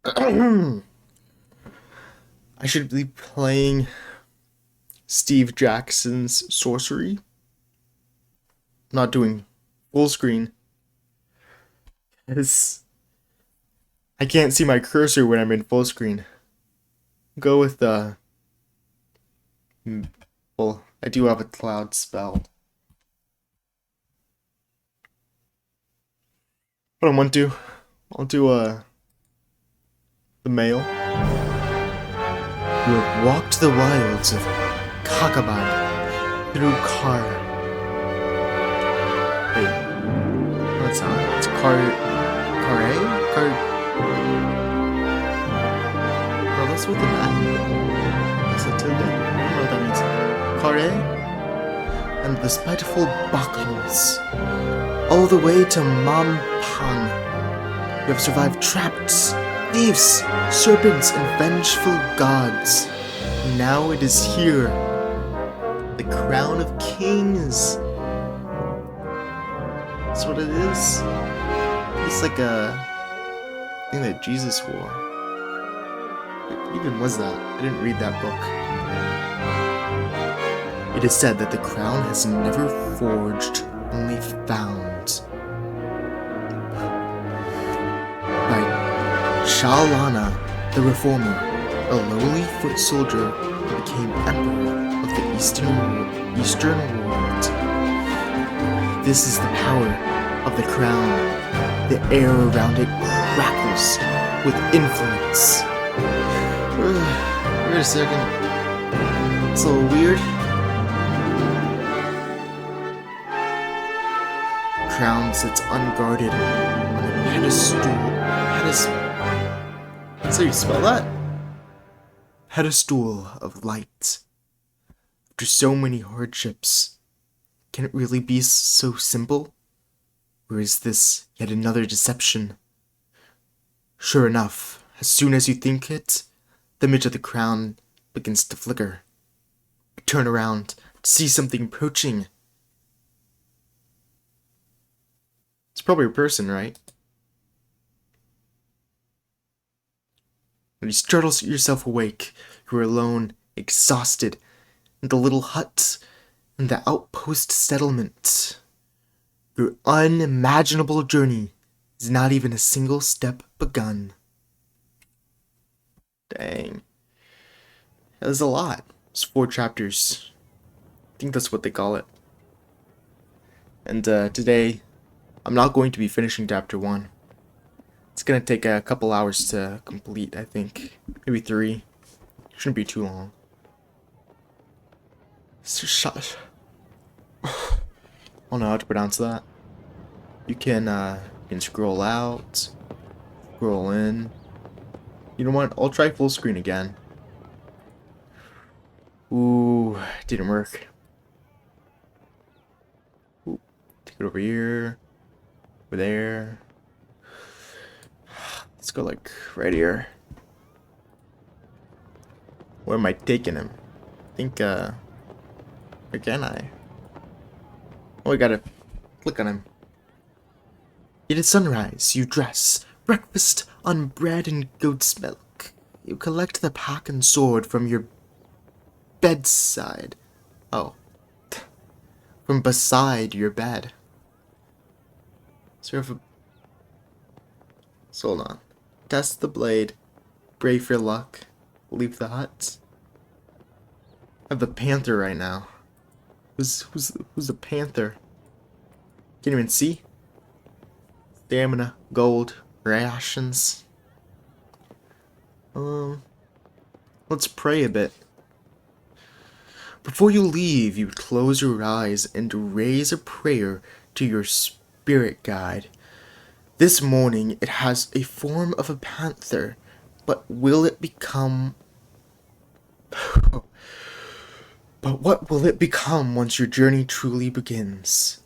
I should be playing Steve Jackson's Sorcery. Not doing full screen. Because I can't see my cursor when I'm in full screen. Go with the... Well, I do have a cloud spell. But I want to. I'll do the male. You have walked the wilds of Kakabad through Kar. Wait, what's that? It's Kare? No, that's with an I. Is that tilde? I don't know what that means. Kare? And the spiteful Bakals. All the way to Mampang. You have survived traps, thieves, serpents, and vengeful gods. Now it is here. The crown of kings. That's what it is. It's like a thing that Jesus wore. What even was that? I didn't read that book. It is said that the crown has never forged, only found. By Shalana the Reformer, a lowly foot soldier who became emperor of the Eastern world. This is the power of the crown. The air around it crackles with influence. Wait a second. It's a little weird. Crown sits unguarded on a pedestal. That's how you spell that? Pedestal of light. After so many hardships, can it really be so simple? Or is this yet another deception? Sure enough, as soon as you think it, the image of the crown begins to flicker. You turn around to see something approaching. It's probably a person, right? When you startle yourself awake, you are alone, exhausted, in the little hut, in the outpost settlement. Your unimaginable journey is not even a single step begun. Dang. That's a lot. It's 4 chapters. I think that's what they call it. And today, I'm not going to be finishing chapter 1. It's gonna take a couple hours to complete, I think. Maybe 3. Shouldn't be too long. I don't know how to pronounce that. You can scroll out, scroll in. You know what? I'll try full screen again. Ooh, didn't work. Ooh, take it over here, over there. Let's go like right here. Where am I taking him? I think where can I? Oh, I gotta click on him. It is sunrise. You dress. Breakfast on bread and goat's milk. You collect the pack and sword from your bedside. Oh. From beside your bed. So hold on. Test the blade. Brave for luck. Leave the hut. I have the panther right now. Who's the panther? Can't even see. Stamina, gold, rations. Let's pray a bit. Before you leave, you close your eyes and raise a prayer to your spirit guide. This morning, it has a form of a panther, but will it become... But what will it become once your journey truly begins?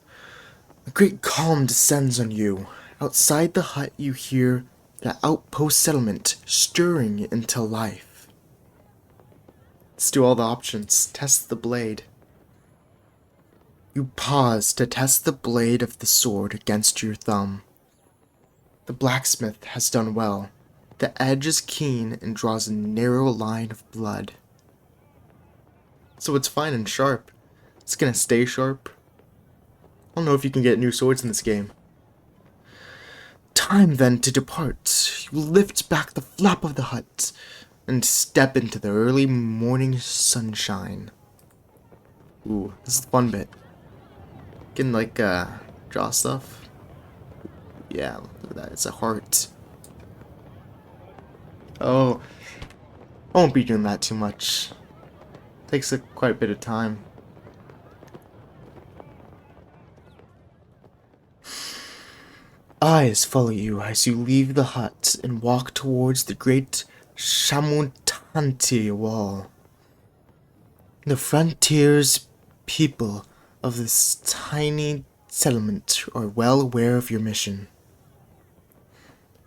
A great calm descends on you. Outside the hut, you hear the outpost settlement stirring into life. Let's do all the options. Test the blade. You pause to test the blade of the sword against your thumb. The blacksmith has done well. The edge is keen and draws a narrow line of blood. So it's fine and sharp. It's gonna stay sharp. I don't know if you can get new swords in this game. Time then to depart. You lift back the flap of the hut and step into the early morning sunshine. Ooh, this is the fun bit. Can like draw stuff. Yeah, look at that. It's a heart. Oh, I won't be doing that too much. Takes quite a bit of time. Eyes follow you as you leave the hut and walk towards the great Shamutanti wall. The frontiers people of this tiny settlement are well aware of your mission.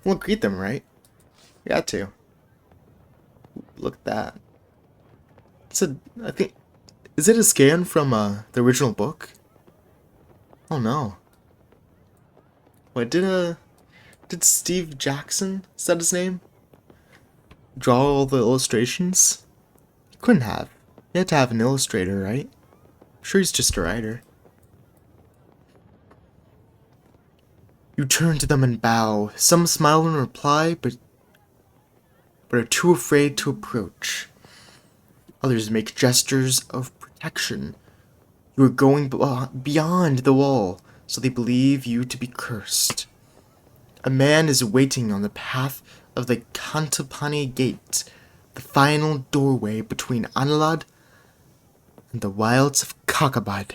We'll greet them, right? We got to. Look at that. I think, is it a scan from the original book? Oh no. Wait, did Steve Jackson, is that his name, draw all the illustrations? He couldn't have. He had to have an illustrator, right? I'm sure he's just a writer. You turn to them and bow. Some smile in reply, but are too afraid to approach. Others make gestures of protection. You are going beyond the wall, so they believe you to be cursed. A man is waiting on the path of the Kantapani Gate, the final doorway between Analad and the wilds of Kakabad.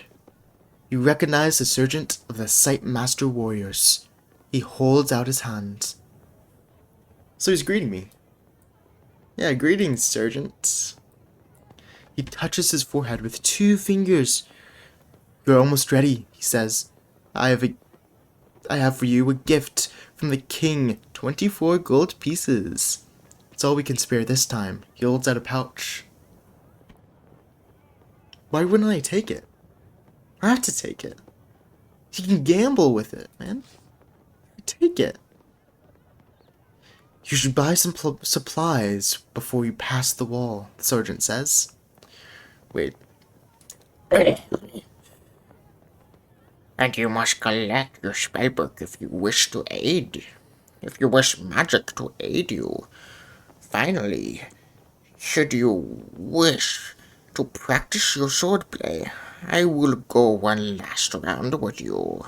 You recognize the sergeant of the Sight Master Warriors. He holds out his hands. So he's greeting me. Yeah, greetings, Sergeant. He touches his forehead with 2 fingers. You're almost ready, he says. I have for you a gift from the king, 24 gold pieces. It's all we can spare this time. He holds out a pouch. Why wouldn't I take it? I have to take it. You can gamble with it, man. Take it. You should buy some supplies before you pass the wall, the sergeant says. Wait. And you must collect your spellbook if you wish to aid. If you wish magic to aid you. Finally, should you wish to practice your swordplay, I will go one last round with you.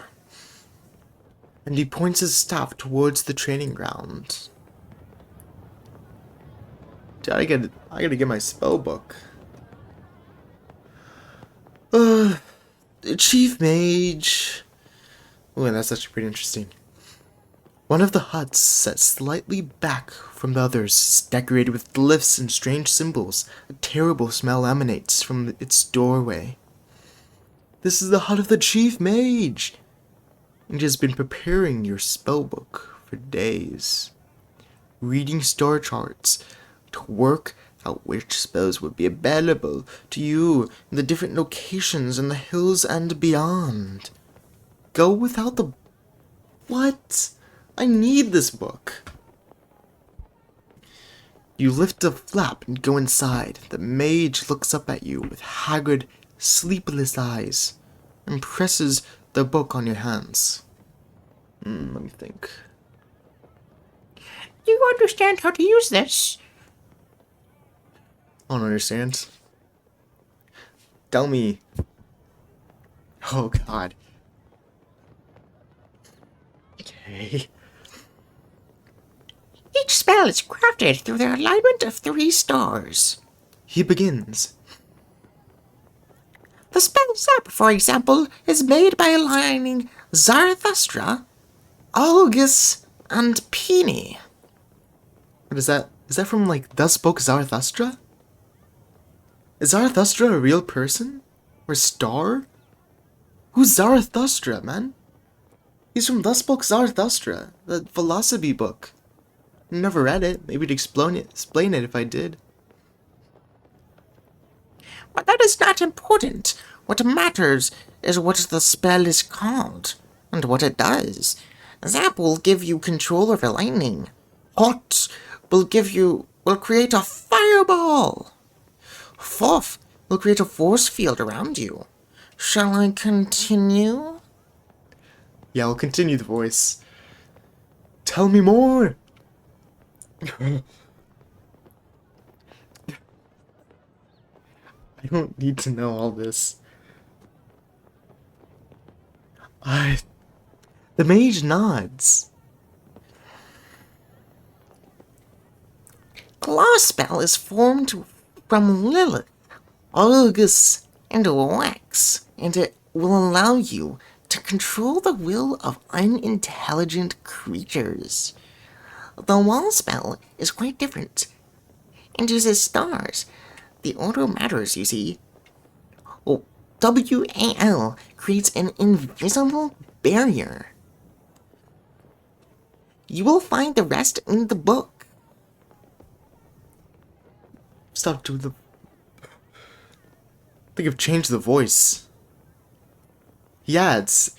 And he points his staff towards the training ground. Dude, I gotta get my spell book. Chief Mage. Ooh, that's actually pretty interesting. One of the huts, set slightly back from the others, is decorated with glyphs and strange symbols. A terrible smell emanates from its doorway. This is the hut of the Chief Mage. And has been preparing your spellbook for days. Reading star charts to work out which spells would be available to you in the different locations in the hills and beyond. Go without the... What? I need this book. You lift a flap and go inside. The mage looks up at you with haggard, sleepless eyes and presses the book on your hands. Let me think. Do you understand how to use this? I don't understand. Tell me. Oh god. Okay. Each spell is crafted through the alignment of 3 stars. He begins. The spell Zap, for example, is made by aligning Zarathustra, Algus, and Peony. What is that? Is that from, like, Thus Spoke Zarathustra? Is Zarathustra a real person? Or star? Who's Zarathustra, man? He's from Thus Spoke Zarathustra, the philosophy book. Never read it. Maybe to explain it if I did. But that is not important. What matters is what the spell is called, and what it does. Zap will give you control over lightning, hot will create a fireball. Fourth will create a force field around you. Shall I continue? Yeah, I'll continue the voice. Tell me more! I don't need to know all this. The mage nods. Claw spell is formed from Lilith, Argus, and Wax, and it will allow you to control the will of unintelligent creatures. The wall spell is quite different and uses stars. The order matters, you see. Oh, WAL creates an invisible barrier. You will find the rest in the book. Stop doing the... I think I've changed the voice. Yeah, it's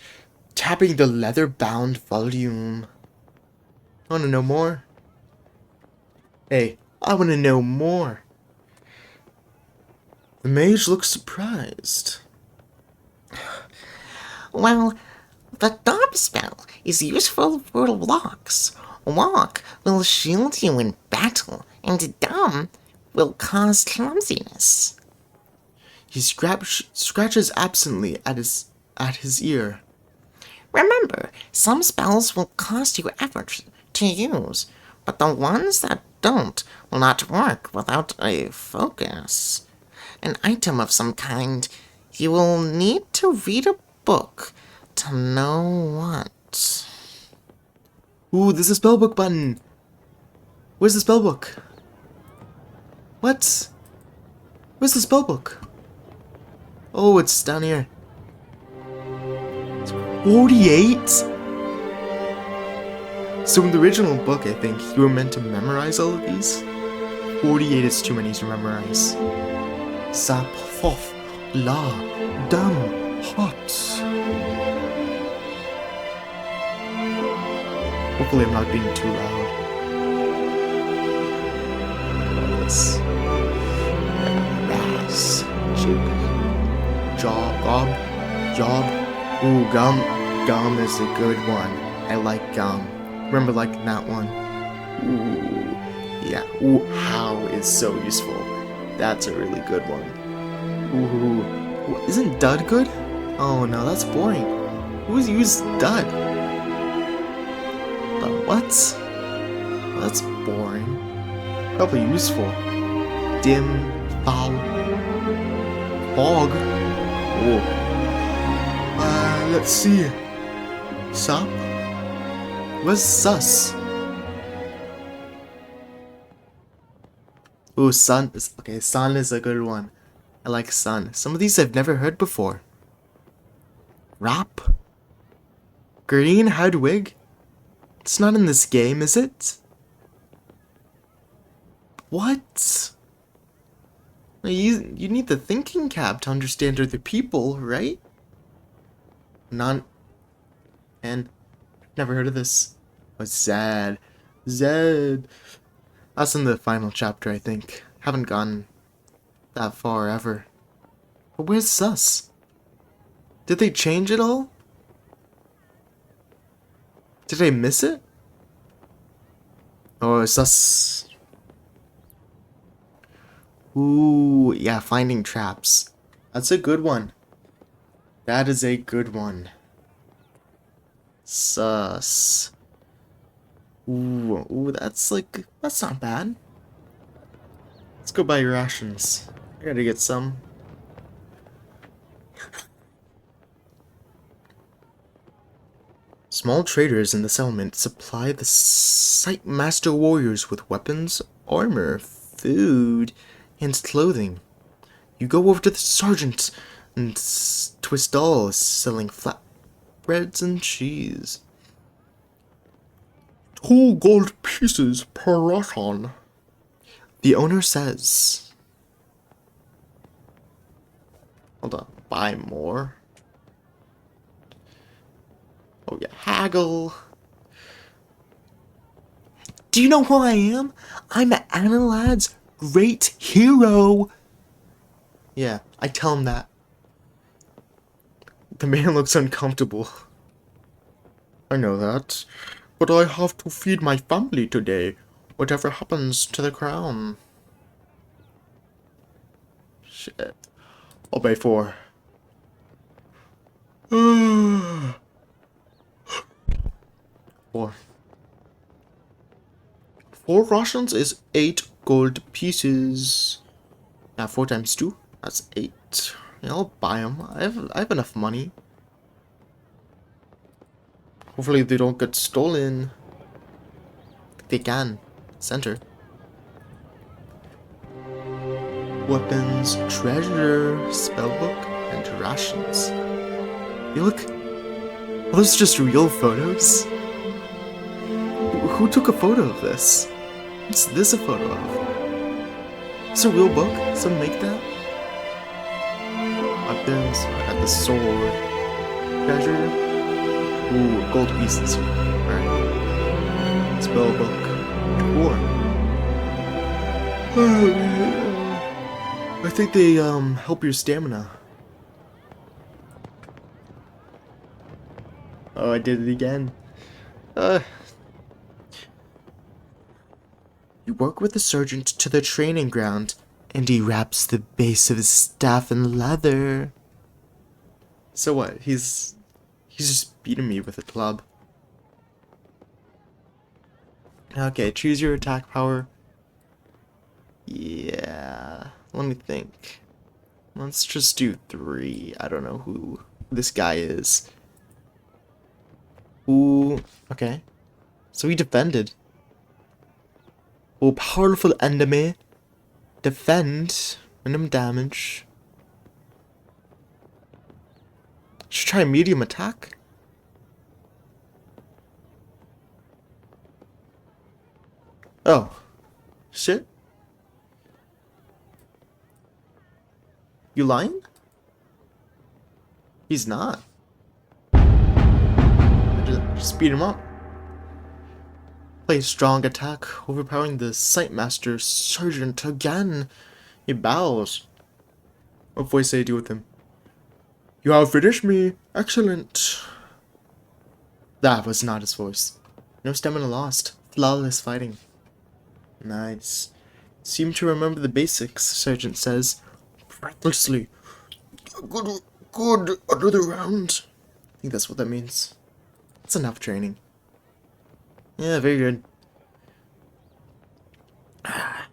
tapping the leather-bound volume. Want to know more? Hey, I want to know more. The mage looks surprised. Well, the dub spell is useful for locks. Walk will shield you in battle, and dumb will cause clumsiness. He scratches absently at his ear. Remember, some spells will cost you effort to use, but the ones that don't will not work without a focus. An item of some kind. You will need to read a book to know what. Ooh, there's a spellbook button. Where's the spellbook? What? Where's the spellbook? Oh, it's down here. It's 48? So in the original book, I think, you were meant to memorize all of these. 48 is too many to memorize. Sap, fof, la, dam, hot. Hopefully I'm not being too loud. Yes. Bass. Job. Ooh, gum. Gum is a good one. I like gum. Remember liking that one. Ooh. Yeah. Ooh, how is so useful. That's a really good one. Ooh. Isn't dud good? Oh no, that's boring. Who's used dud? What? Well, that's boring. Probably useful. Dim, foul, fog. Oh. Let's see. Sup? What's sus? Ooh, sun. Okay, sun is a good one. I like sun. Some of these I've never heard before. Rap? Green Hedwig? It's not in this game, is it? What? You need the thinking cap to understand other people, right? And never heard of this. Oh, Zed. That's in the final chapter, I think. Haven't gone that far ever. But where's Sus? Did they change it all? Did I miss it? Oh, Sus. Ooh, yeah, finding traps. That's a good one. That is a good one. Sus. Ooh, that's not bad. Let's go buy rations. I gotta get some. Small traders in the settlement supply the site master warriors with weapons, armor, food, and clothing. You go over to the sergeant and to a stall selling flatbreads and cheese. 2 gold pieces per ration, the owner says. Hold on, buy more. Oh yeah, haggle. Do you know who I am? I'm Analad's great hero. Yeah, I tell him that. The man looks uncomfortable. I know that, but I have to feed my family today, whatever happens to the crown. Shit. I'll pay 4. 4. 4 Russians is 8 gold pieces. Yeah, 4 times 2, that's 8. Yeah, I'll buy them. I have enough money. Hopefully they don't get stolen. They can. Center. Weapons, treasure, spellbook, and rations. Hey, look. Are those just real photos? Who took a photo of this? What's this a photo of? It's a real book? Someone make that? Weapons, I got the sword. Treasure. Ooh, gold pieces. Alright. Spellbook. Tour. I think they help your stamina. Oh, I did it again. You work with the sergeant to the training ground, and he wraps the base of his staff in leather. So what? He's just beating me with a club. Okay, choose your attack power. Yeah, let me think. Let's just do 3. I don't know who this guy is. Ooh, okay. So he defended. Oh, powerful enemy. Defend. Minimum damage. Should try medium attack. Oh. Shit. You lying? He's not. Just beat him up. Play strong attack, overpowering the Sightmaster Sergeant again. He bows. What voice did I do with him? You have finished me. Excellent. That was not his voice. No stamina lost. Flawless fighting. Nice. Seem to remember the basics, Sergeant says. Breathlessly. Good. Another round. I think that's what that means. That's enough training. Yeah, very good. I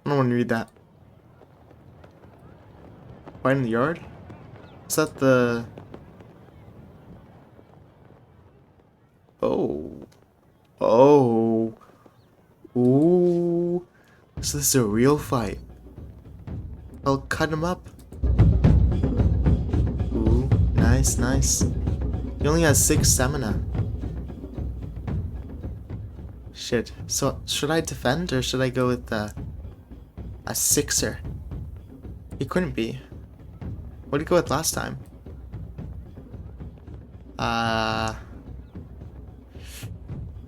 don't want to read that. Fight in the yard? Is that the... Oh. Oh. Ooh. So this is a real fight. I'll cut him up. Ooh. Nice, nice. He only has 6 stamina. Shit. So, should I defend or should I go with a 6er? He couldn't be. What did he go with last time? God,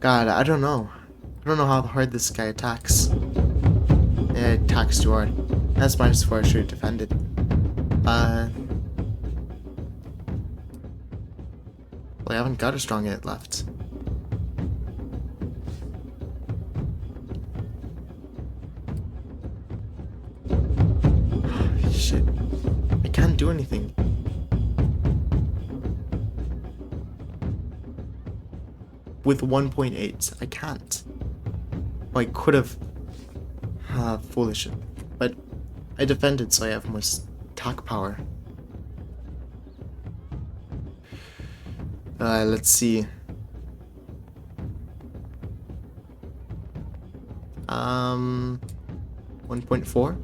I don't know. I don't know how hard this guy attacks. Yeah, it attacks too hard. That's -4, I should have defended. Well, I haven't got a strong hit left. Shit. I can't do anything. With 1.8, I can't. Well, I could have. Foolish. But I defended, so I have more attack power. Let's see. 1.4.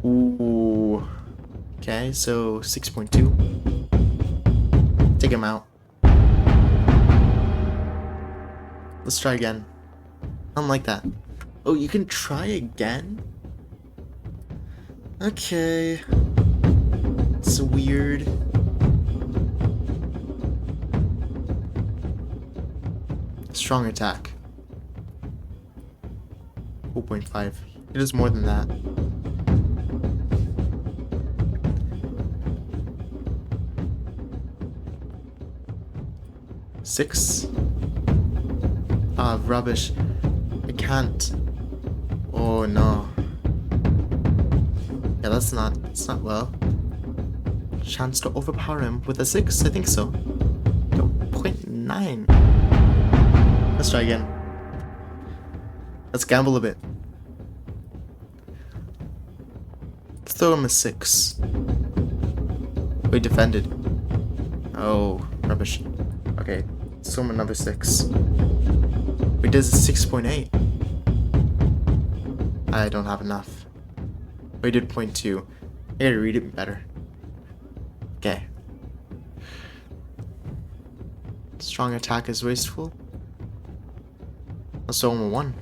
Ooh. Okay, so 6.2. Take him out. Let's try again. I don't like that. Oh, you can try again? Okay. It's weird. Strong attack. 4.5. It is more than that. Six. Ah, rubbish. I can't. Oh no. Yeah, that's not well. Chance to overpower him with a 6? I think so. 0.9. Let's try again. Let's gamble a bit. Let's throw him a 6. We defended. Oh, rubbish. Okay, let's throw him another 6. We did a 6.8. I don't have enough. We did 0.2. I gotta read it better. Okay. Strong attack is wasteful. Let's throw him a 1.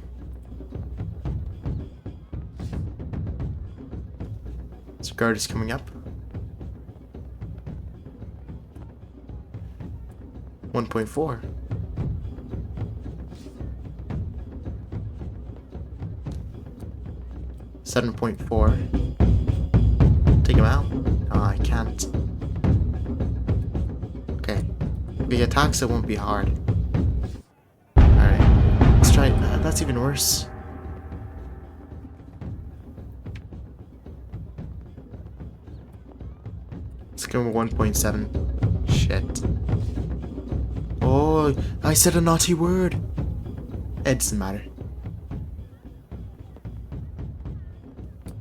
So guard is coming up. 1.4. $7.4. Take him out. Oh, I can't. Okay. If he attacks, it won't be hard. Alright. Let's try. That's even worse. Let's give him a 1.7. Shit. Oh, I said a naughty word. It doesn't matter.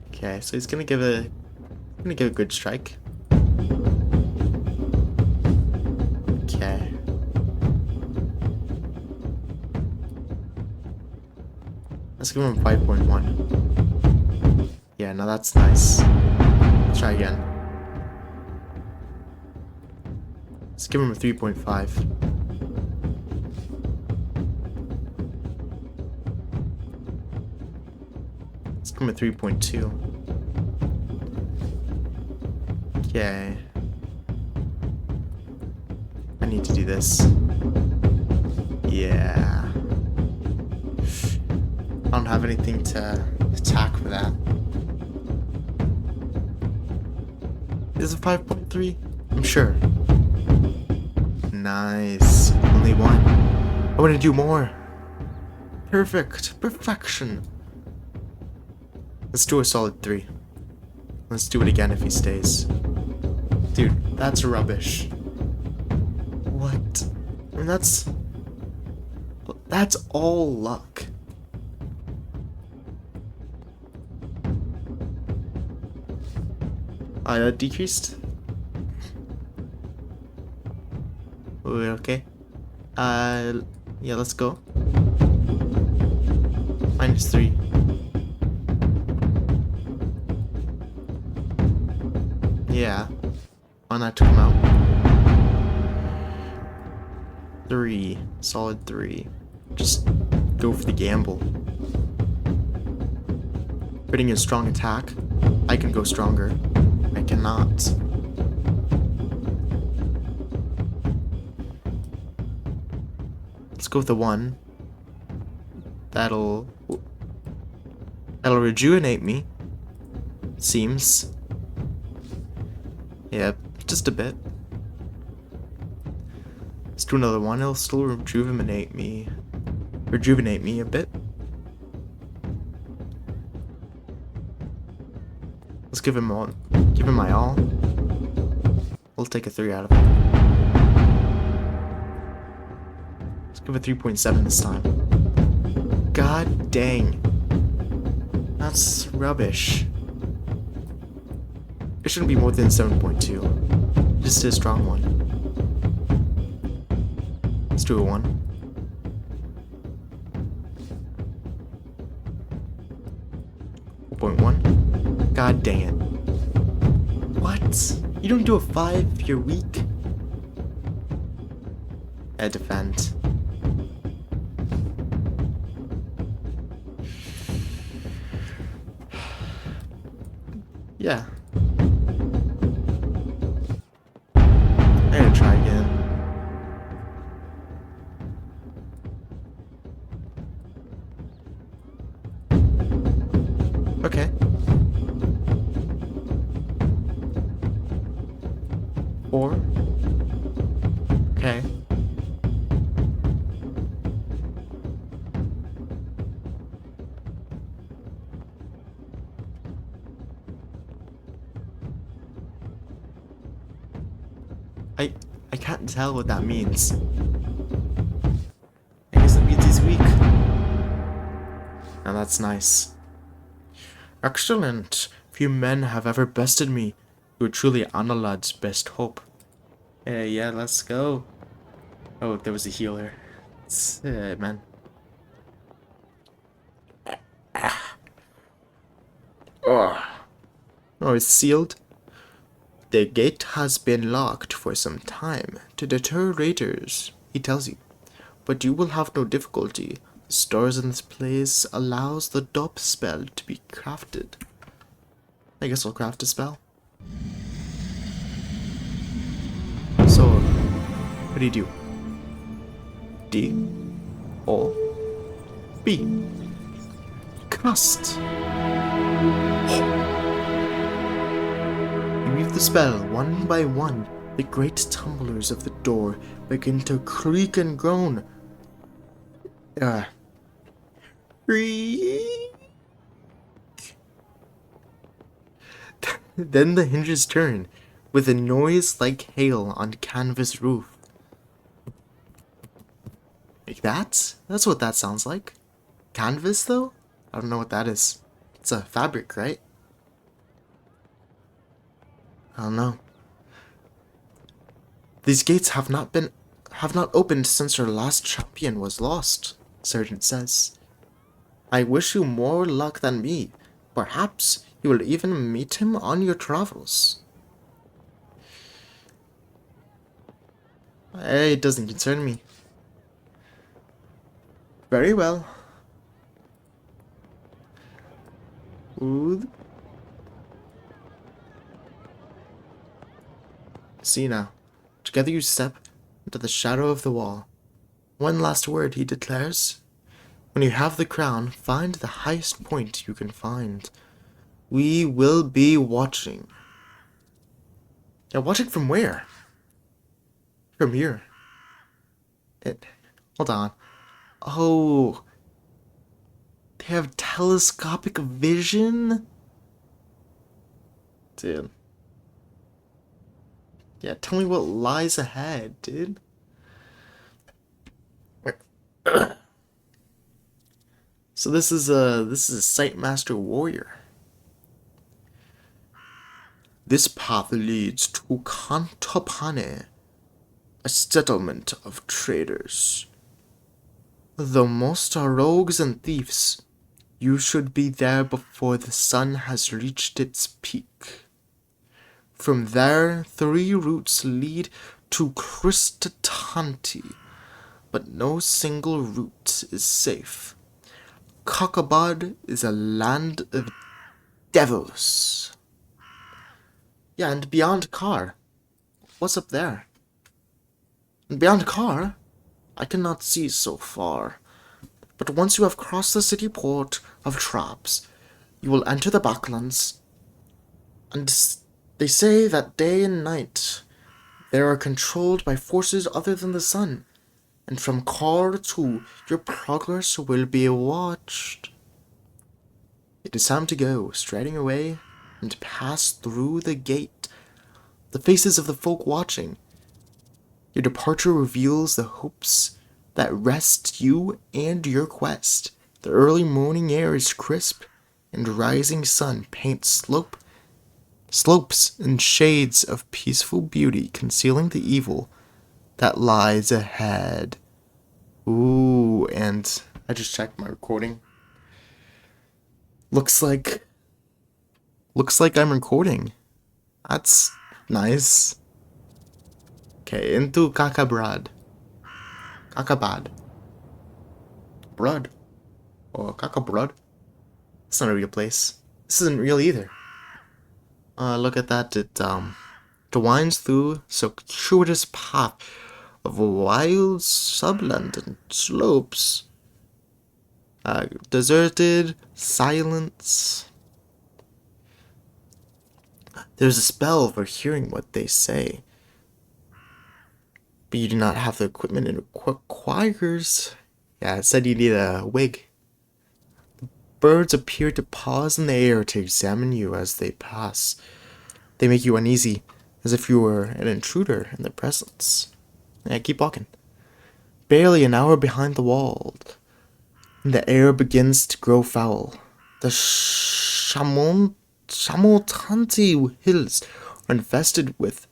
Okay, so he's gonna give a good strike. Okay. Let's give him 5.1. Yeah, now that's nice. Let's try again. Let's give him a 3.5. Let's give him a 3.2. Okay. I need to do this. Yeah. I don't have anything to attack for that. Is it 5.3? I'm sure. Nice. Only 1. I want to do more. Perfect. Perfection. Let's do a solid 3. Let's do it again if he stays. Dude, that's rubbish. What? I mean, that's all luck. That decreased. We're okay. Yeah, let's go. -3. Yeah. Oh, that took him out. 3. Solid 3. Just go for the gamble. Putting a strong attack. I can go stronger. I cannot. Let's go with the 1. That'll rejuvenate me. Seems. Yeah, just a bit. Let's do another 1. It'll still rejuvenate me a bit. Let's give him my all. We'll take a 3 out of it. Let's give it 3.7 this time. God dang. That's rubbish. It shouldn't be more than 7.2. Just a strong 1. Let's do a 1. God dang it. What? You don't do a 5? You're weak. I defend. Yeah. I'm gonna try again. Okay. 4. Okay. I can't tell what that means. I guess it means he's weak. Now that's nice. Excellent. Few men have ever bested me. You are truly Analad's best hope. Hey, yeah, let's go. Oh, there was a healer. Man. Oh, it's sealed. The gate has been locked for some time to deter raiders, he tells you. But you will have no difficulty. The stars in this place allows the dope spell to be crafted. I guess I'll craft a spell. So, what do you do? D, O, B. Cast. You weave the spell one by one. The great tumblers of the door begin to creak and groan. Then the hinges turn, with a noise like hail on canvas roof. Like that? That's what that sounds like. Canvas, though? I don't know what that is. It's a fabric, right? I don't know. These gates have not opened since our last champion was lost, Sergeant says. I wish you more luck than me. Perhaps you will even meet him on your travels. It doesn't concern me. Very well. Ooh. See now. Together you step into the shadow of the wall. One last word, he declares. When you have the crown, find the highest point you can find. We will be watching. Yeah, watching from where? From here. Hold on. Oh. They have telescopic vision? Dude. Yeah, tell me what lies ahead, dude. So this is a Sightmaster Warrior. This path leads to Kantopane, a settlement of traders. Though most are rogues and thieves, you should be there before the sun has reached its peak. From there, 3 routes lead to Kristatanti, but no single route is safe. Kakabad is a land of devils. Yeah, and beyond Kar. What's up there? And beyond Kar, I cannot see so far. But once you have crossed the city port of Traps, you will enter the Backlands. And they say that day and night they are controlled by forces other than the sun. And from Kar to your progress will be watched. It is time to go, striding away, and pass through the gate. The faces of the folk watching. Your departure reveals the hopes that rest you and your quest. The early morning air is crisp, and rising sun paints slopes and shades of peaceful beauty, concealing the evil that lies ahead. Ooh, and I just checked my recording. Looks like I'm recording. That's nice. Okay, into Kakabad. Brud. Or Kakabrud. It's not a real place. This isn't real either. Look at that. It winds through circuitous path of wild subland and slopes. Deserted, silence. There's a spell for hearing what they say, but you do not have the equipment it requires. Yeah, it said you need a wig. Birds appear to pause in the air to examine you as they pass. They make you uneasy, as if you were an intruder in their presence. Yeah, keep walking. Barely an hour behind the wall, and the air begins to grow foul. The Shamotanti hills are infested with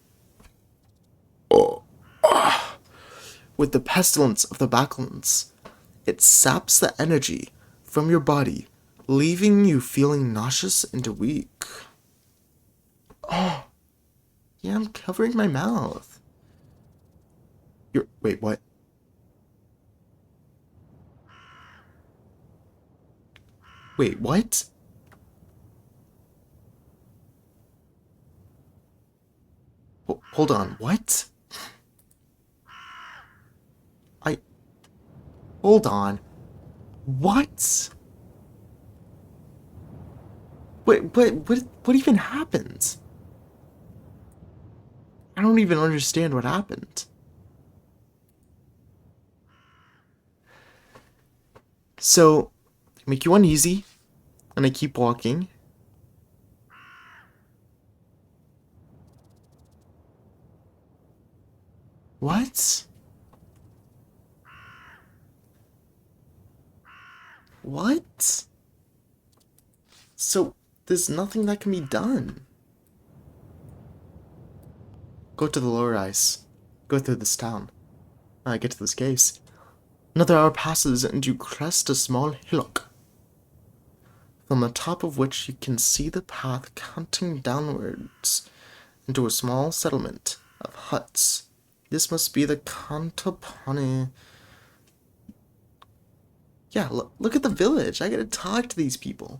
the pestilence of the backlands. It saps the energy from your body, leaving you feeling nauseous and weak. Oh, yeah, I'm covering my mouth. Wait, what? Wait, what? Hold on, what? Hold on. What? What even happened? I don't even understand what happened. So, I make you uneasy, and I keep walking. What? What? So, there's nothing that can be done. Go to the lower ice. Go through this town. I get to this case. Another hour passes and you crest a small hillock, from the top of which you can see the path counting downwards into a small settlement of huts. This must be the Kantapani. Yeah, look at the village. I gotta talk to these people.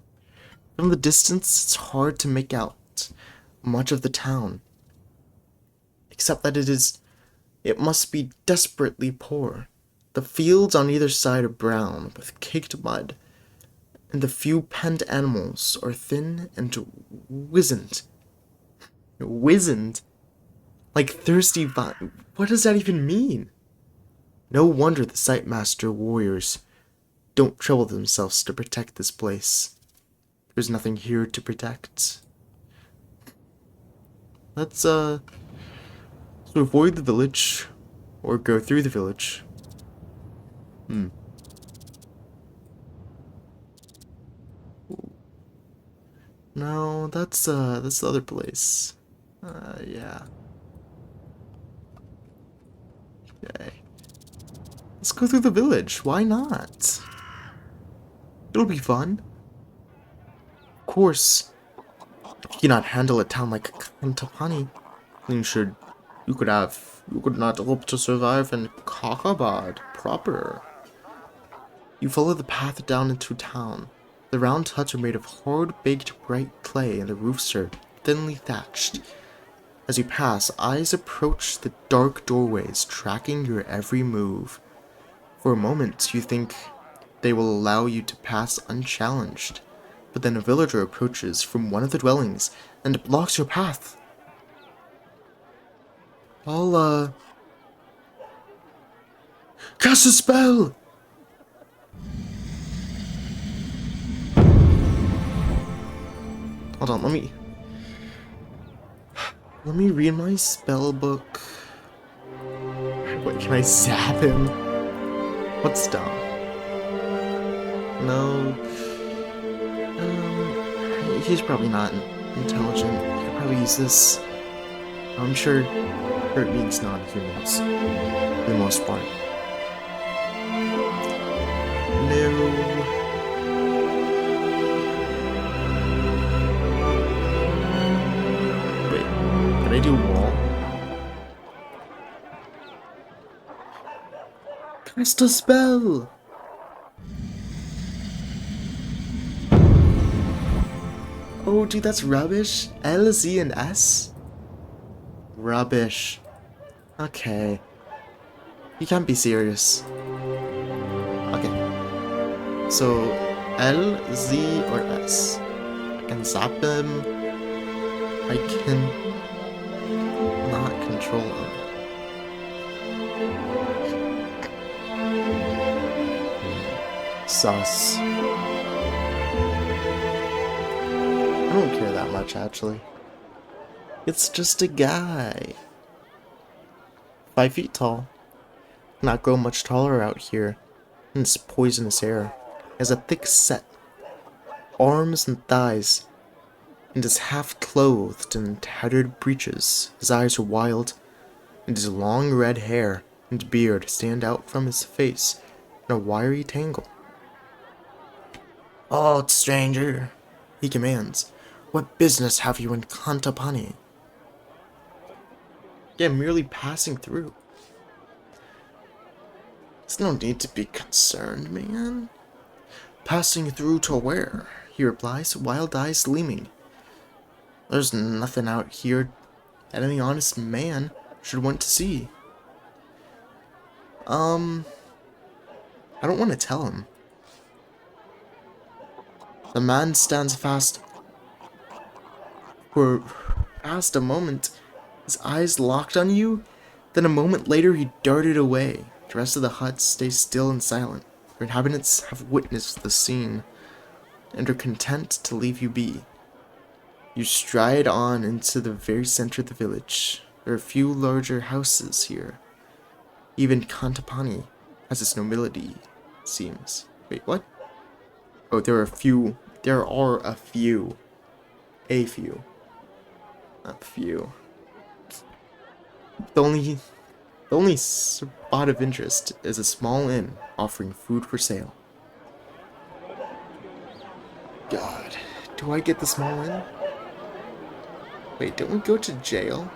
From the distance, it's hard to make out much of the town, except that it must be desperately poor. The fields on either side are brown with caked mud, and the few penned animals are thin and wizened. Wizened? Like thirsty What does that even mean? No wonder the Sightmaster warriors don't trouble themselves to protect this place. There's nothing here to protect. Let's avoid the village, or go through the village. No, that's the other place. Yeah. Okay. Let's go through the village. Why not? It'll be fun. Of course, if you cannot handle a town like Kantapani, then you could not hope to survive in Kakabad proper. You follow the path down into town. The round huts are made of hard-baked bright clay and the roofs are thinly thatched. As you pass, eyes approach the dark doorways, tracking your every move. For a moment, you think they will allow you to pass unchallenged, but then a villager approaches from one of the dwellings and blocks your path. I'll, cast a spell! Hold on, let me read my spell book. Wait, can I zap him? What's down? No. He's probably not intelligent. He could probably use this. I'm sure hurt means non-humans, for the most part. No. Wait, did I do wall? Cast a spell! Oh, dude, that's rubbish. L, Z, and S? Rubbish. Okay. You can't be serious. Okay. So, L, Z, or S? I can zap him. I can not control him. Sus. I don't care that much, actually. It's just a guy. 5 feet tall. Not grow much taller out here in this poisonous air. Has a thick set arms and thighs, and is half clothed in tattered breeches. His eyes are wild, and his long red hair and beard stand out from his face in a wiry tangle. "Halt, stranger," he commands. "What business have you in Kantapani?" "Yeah, merely passing through." "There's no need to be concerned, man." "Passing through to where?" he replies, wild eyes gleaming. "There's nothing out here that any honest man should want to see." I don't want to tell him. The man stands fast for past a moment, his eyes locked on you. Then a moment later he darted away. The rest of the hut stays still and silent. Their inhabitants have witnessed the scene and are content to leave you be. You stride on into the very center of the village. There are a few larger houses here. Even Kantapani has its nobility, it seems. Wait, what? Oh, there are a few. A few. Not few. The only spot of interest is a small inn offering food for sale. God, do I get the small inn? Wait, don't we go to jail?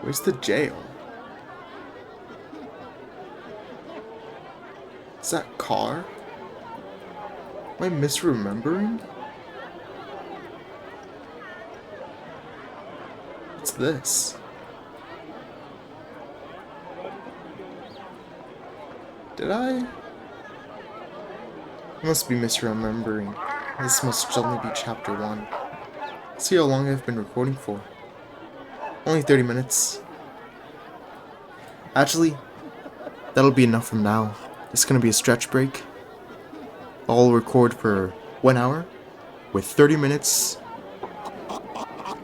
Where's the jail? Is that car? Am I misremembering? What's this? Did I? Must be misremembering. This must only be chapter 1. Let's see how long I've been recording for. Only 30 minutes. Actually, that'll be enough from now. It's gonna be a stretch break. I'll record for 1 hour with 30 minutes,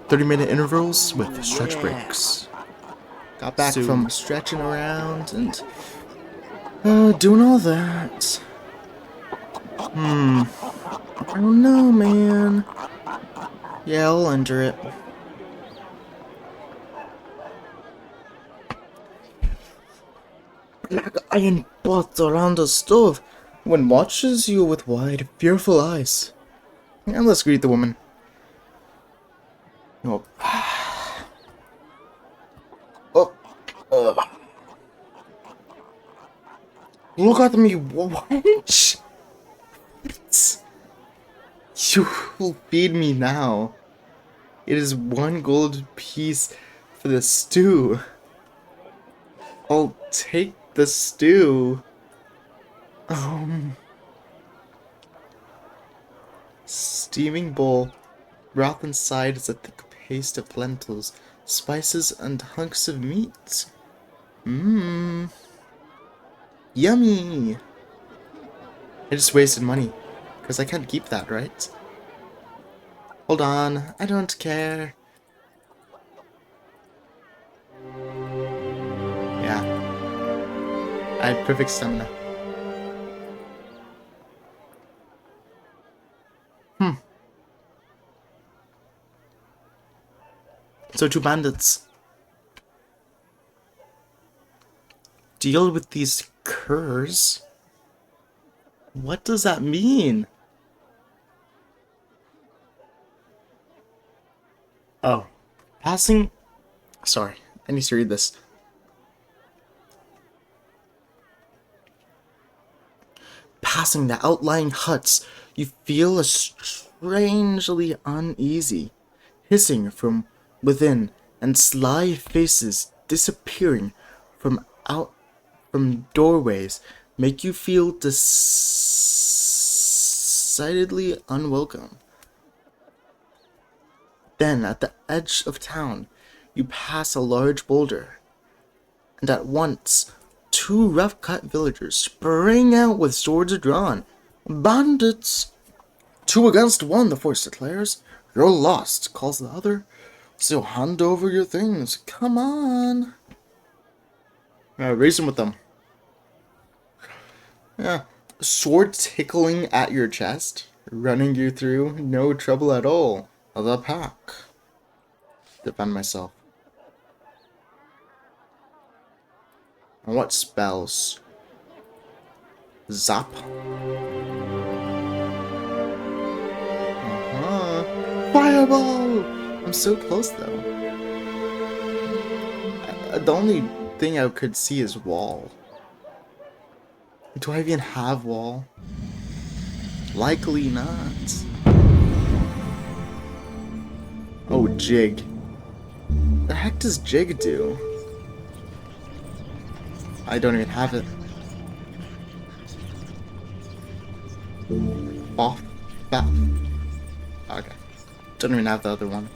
30-minute intervals with stretch breaks. Got back from stretching around and doing all that. I don't know, man. Yeah, I'll enter it. Black iron pot around the stove. One watches you with wide, fearful eyes. And let's greet the woman. Oh. Look at me, wench! You will feed me now. It is 1 gold piece for the stew. I'll take the stew. Steaming bowl. Broth inside is a thick paste of lentils, spices, and hunks of meat. Yummy! I just wasted money, because I can't keep that, right? Hold on, I don't care. Yeah. I had perfect stamina. So 2 bandits. Deal with these curs? What does that mean? Oh. Passing... Sorry, I need to read this. Passing the outlying huts, you feel a strangely uneasy hissing from within, and sly faces disappearing from from doorways make you feel decidedly unwelcome. Then, at the edge of town, you pass a large boulder, and at once, two rough-cut villagers spring out with swords drawn. Bandits! 2 against 1, the force declares. You're lost, calls the other. So hand over your things. Come on. Reason with them. Yeah. Sword tickling at your chest, running you through, no trouble at all. The pack. Defend myself. And what spells? Zap. Fireball! I'm so close though. The only thing I could see is wall. Do I even have wall? Likely not. Oh, jig. The heck does jig do? I don't even have it. Off. Back. Okay. Don't even have the other one.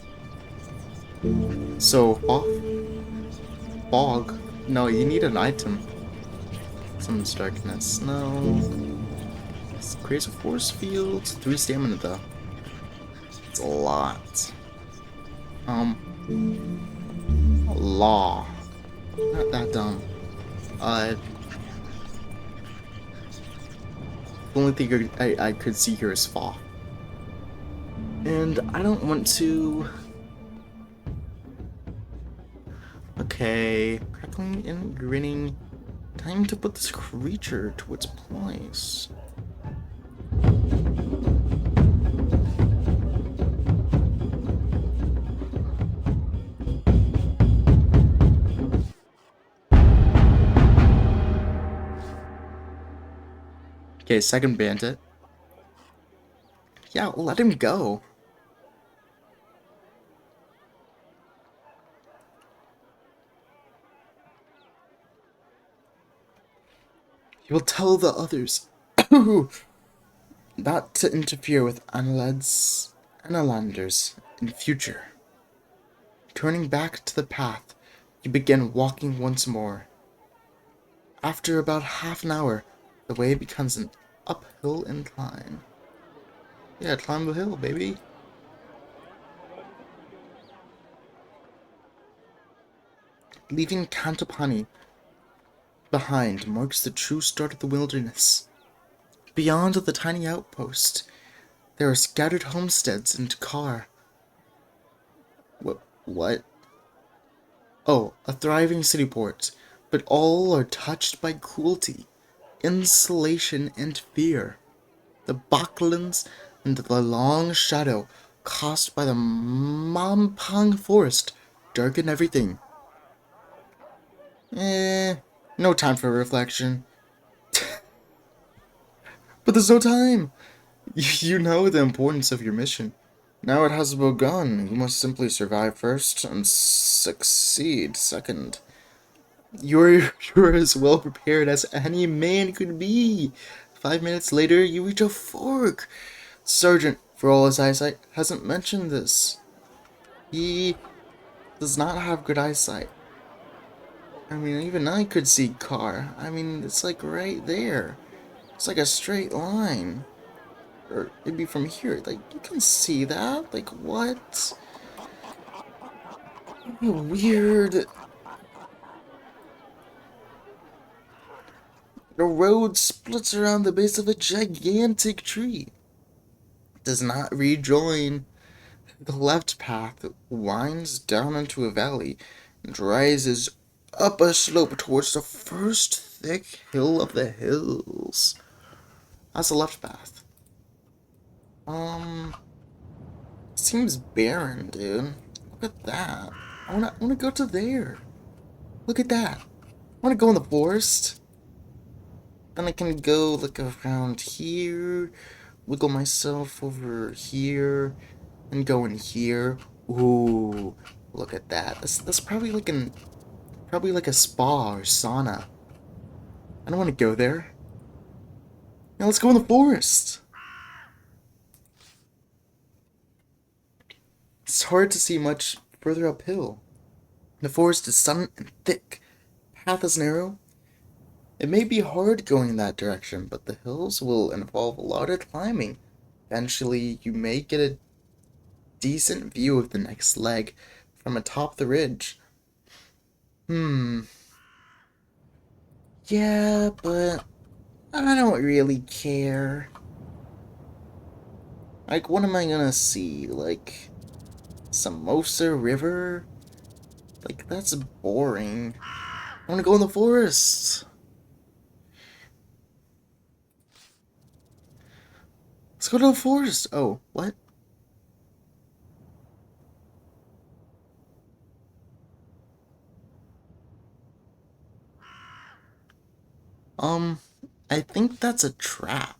So, off. Fog. No, you need an item. Summon's darkness. No. This creates a force field. 3 stamina though. It's a lot. Law. Not that dumb. The only thing I could see here is fall. And I don't want to... Okay, crackling and grinning. Time to put this creature to its place. Okay, second bandit. Yeah, let him go. He will tell the others not to interfere with Analanders in future. Turning back to the path, you begin walking once more. After about half an hour, the way becomes an uphill incline. Yeah, climb the hill, baby. Leaving Cantopani behind marks the true start of the wilderness. Beyond the tiny outpost, there are scattered homesteads and car. What? Oh, a thriving city port, but all are touched by cruelty, insulation, and fear. The glooblins and the long shadow cast by the Mampang forest darken everything. No time for reflection. But there's no time! You know the importance of your mission. Now it has begun. You must simply survive first and succeed second. You're as well prepared as any man could be. 5 minutes later, you reach a fork. Sergeant, for all his eyesight, hasn't mentioned this. He does not have good eyesight. I mean, even I could see car. I mean, it's like right there. It's like a straight line. Or maybe from here. Like, you can see that. Like, what? Weird. The road splits around the base of a gigantic tree. It does not rejoin. The left path winds down into a valley and rises up a slope towards the first thick hill of the hills. That's the left path. Seems barren, dude. Look at that. I wanna go to there. Look at that. I wanna go in the forest. Then I can go like around here, wiggle myself over here, and go in here. Ooh, look at that. That's probably like a spa or sauna. I don't want to go there. Now let's go in the forest. It's hard to see much further uphill. The forest is sudden and thick. Path is narrow. It may be hard going in that direction, but the hills will involve a lot of climbing. Eventually, you may get a decent view of the next leg from atop the ridge. Yeah, but I don't really care. Like, what am I gonna see? Like, Samosa River? Like, that's boring. I wanna go in the forest. Let's go to the forest. Oh, what? Um, I think that's a trap.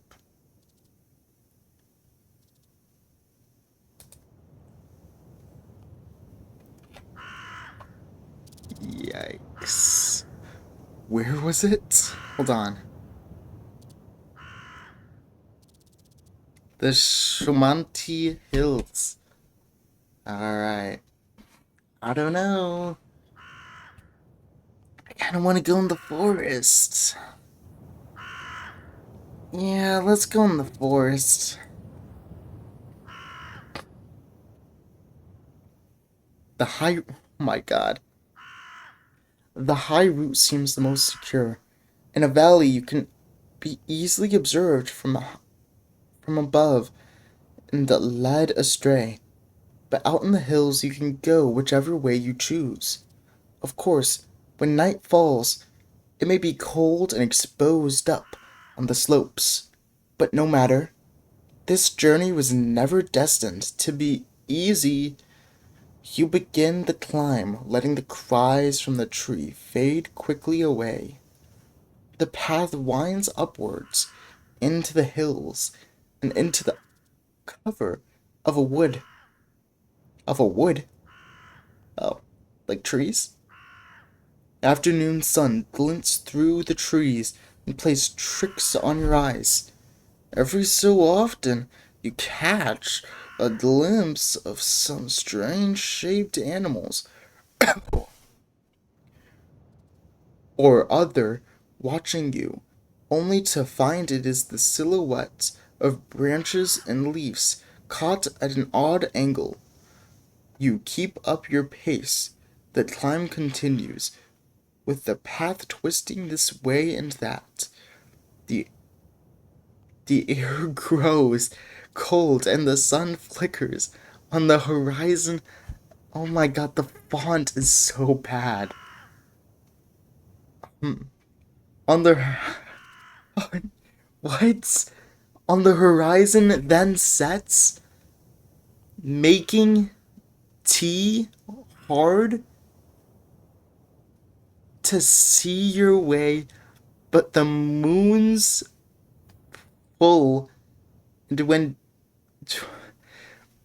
Yikes. Where was it? Hold on. The Shumanti Hills. Alright. I don't know. I kinda wanna go in the forest. Yeah, let's go in the forest. Oh my god. The high route seems the most secure. In a valley, you can be easily observed from above and led astray. But out in the hills, you can go whichever way you choose. Of course, when night falls, it may be cold and exposed up on the slopes. But no matter, this journey was never destined to be easy. You begin the climb, letting the cries from the tree fade quickly away. The path winds upwards into the hills and into the cover of a wood. Of a wood? Oh, like trees? Afternoon sun glints through the trees and plays tricks on your eyes. Every so often, you catch a glimpse of some strange shaped animals or other watching you, only to find it is the silhouette of branches and leaves caught at an odd angle. You keep up your pace. The climb continues, with the path twisting this way and that. The The air grows cold and the sun flickers on the horizon. Oh my god, the font is so bad. On the what? On the horizon then sets, making tea hard to see your way, but the moon's full, and when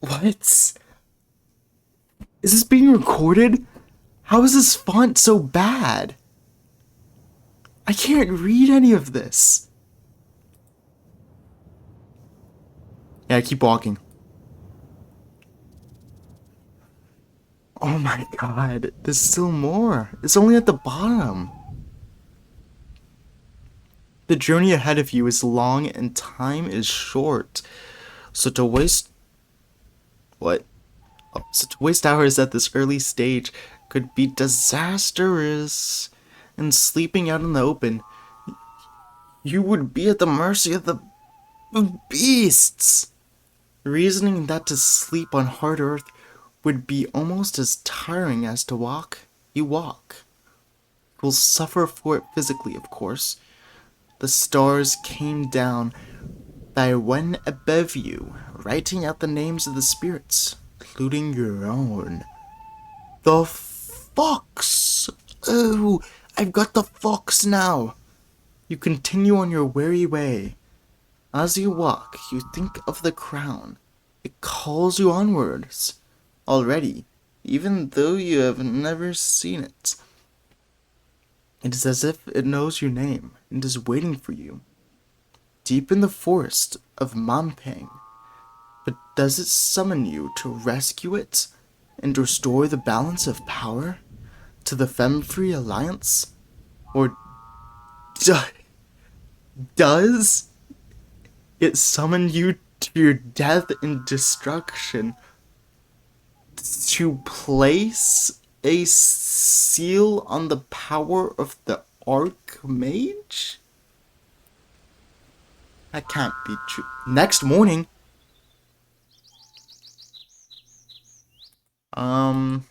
what? Is this being recorded? How is this font so bad? I can't read any of this. Yeah, keep walking. Oh my god, there's still more. It's only at the bottom. The journey ahead of you is long and time is short. So to waste... What? Oh, so to waste hours at this early stage could be disastrous. And sleeping out in the open, you would be at the mercy of the beasts. Reasoning that to sleep on hard earth would be almost as tiring as to walk. You walk. You will suffer for it physically, of course. The stars came down by one above you, writing out the names of the spirits, including your own. The fox! Oh, I've got the fox now! You continue on your weary way. As you walk, you think of the crown. It calls you onwards. Already, even though you have never seen it. It is as if it knows your name. and is waiting for you, deep in the forest of Mampang. But does it summon you to rescue it and restore the balance of power to the Femme-Free Alliance? Or does it summon you to your death and destruction to place a seal on the power of the Archmage? That can't be true. Next morning, ooh,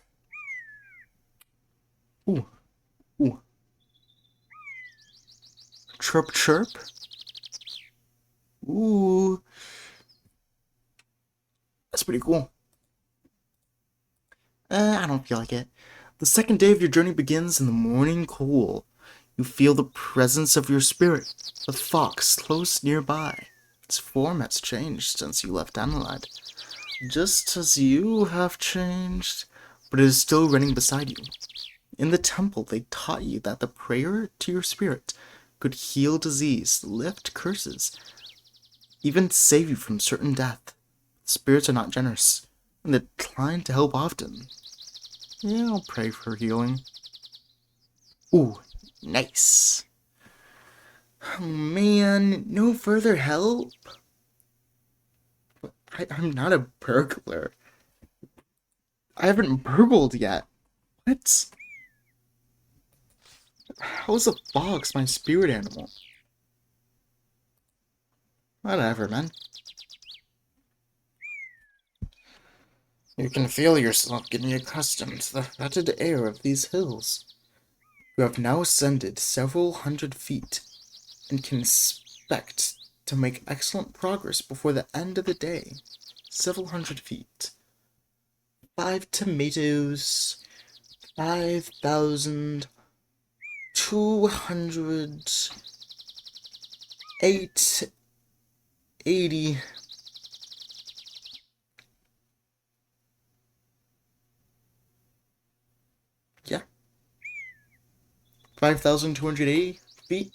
ooh, chirp, chirp. Ooh, that's pretty cool. I don't feel like it. The second day of your journey begins in the morning cool. You feel the presence of your spirit, the fox close nearby. Its form has changed since you left Amelide, just as you have changed, but it is still running beside you. In the temple, they taught you that the prayer to your spirit could heal disease, lift curses, even save you from certain death. Spirits are not generous, and they decline to help often. Yeah, I'll pray for healing. Ooh, nice. Oh man, no further help? I'm not a burglar. I haven't burgled yet. What? How's a fox my spirit animal? Whatever, man. You can feel yourself getting accustomed to the fetid air of these hills. You have now ascended several hundred feet, and can expect to make excellent progress before the end of the day. Several hundred feet. 5 tomatoes. 5,280. Yeah. 5,280 feet.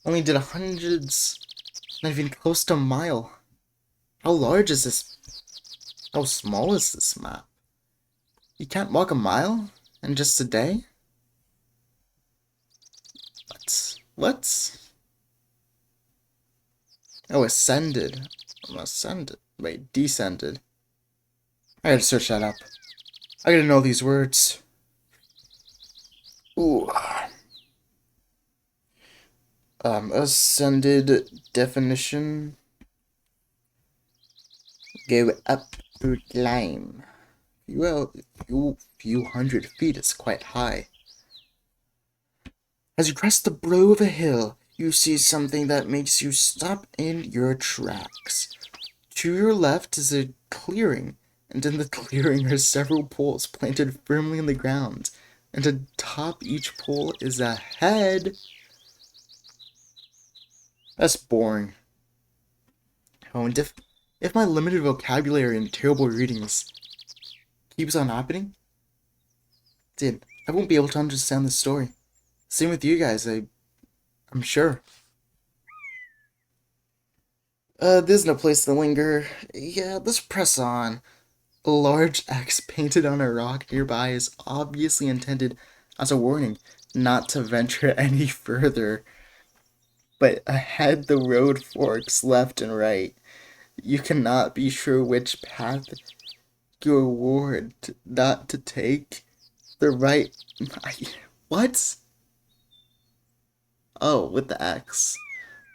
Only did hundreds. Not even close to a mile. How large is this? How small is this map? You can't walk a mile in just a day? What? Oh, ascended. Ascended. Wait, descended. I gotta search that up. I gotta know these words. Ooh. Ascended definition. Go up to climb. Well, few hundred feet is quite high. As you crest the brow of a hill, you see something that makes you stop in your tracks. To your left is a clearing, and in the clearing are several poles planted firmly in the ground, and atop each pole is a head. That's boring. Oh, and if my limited vocabulary and terrible readings keeps on happening, dude, I won't be able to understand the story. Same with you guys, I'm sure. There's no place to linger. Yeah, let's press on. A large X painted on a rock nearby is obviously intended as a warning not to venture any further. But ahead the road forks left and right. You cannot be sure which path you're warned not to take. The right... What? Oh, with the X.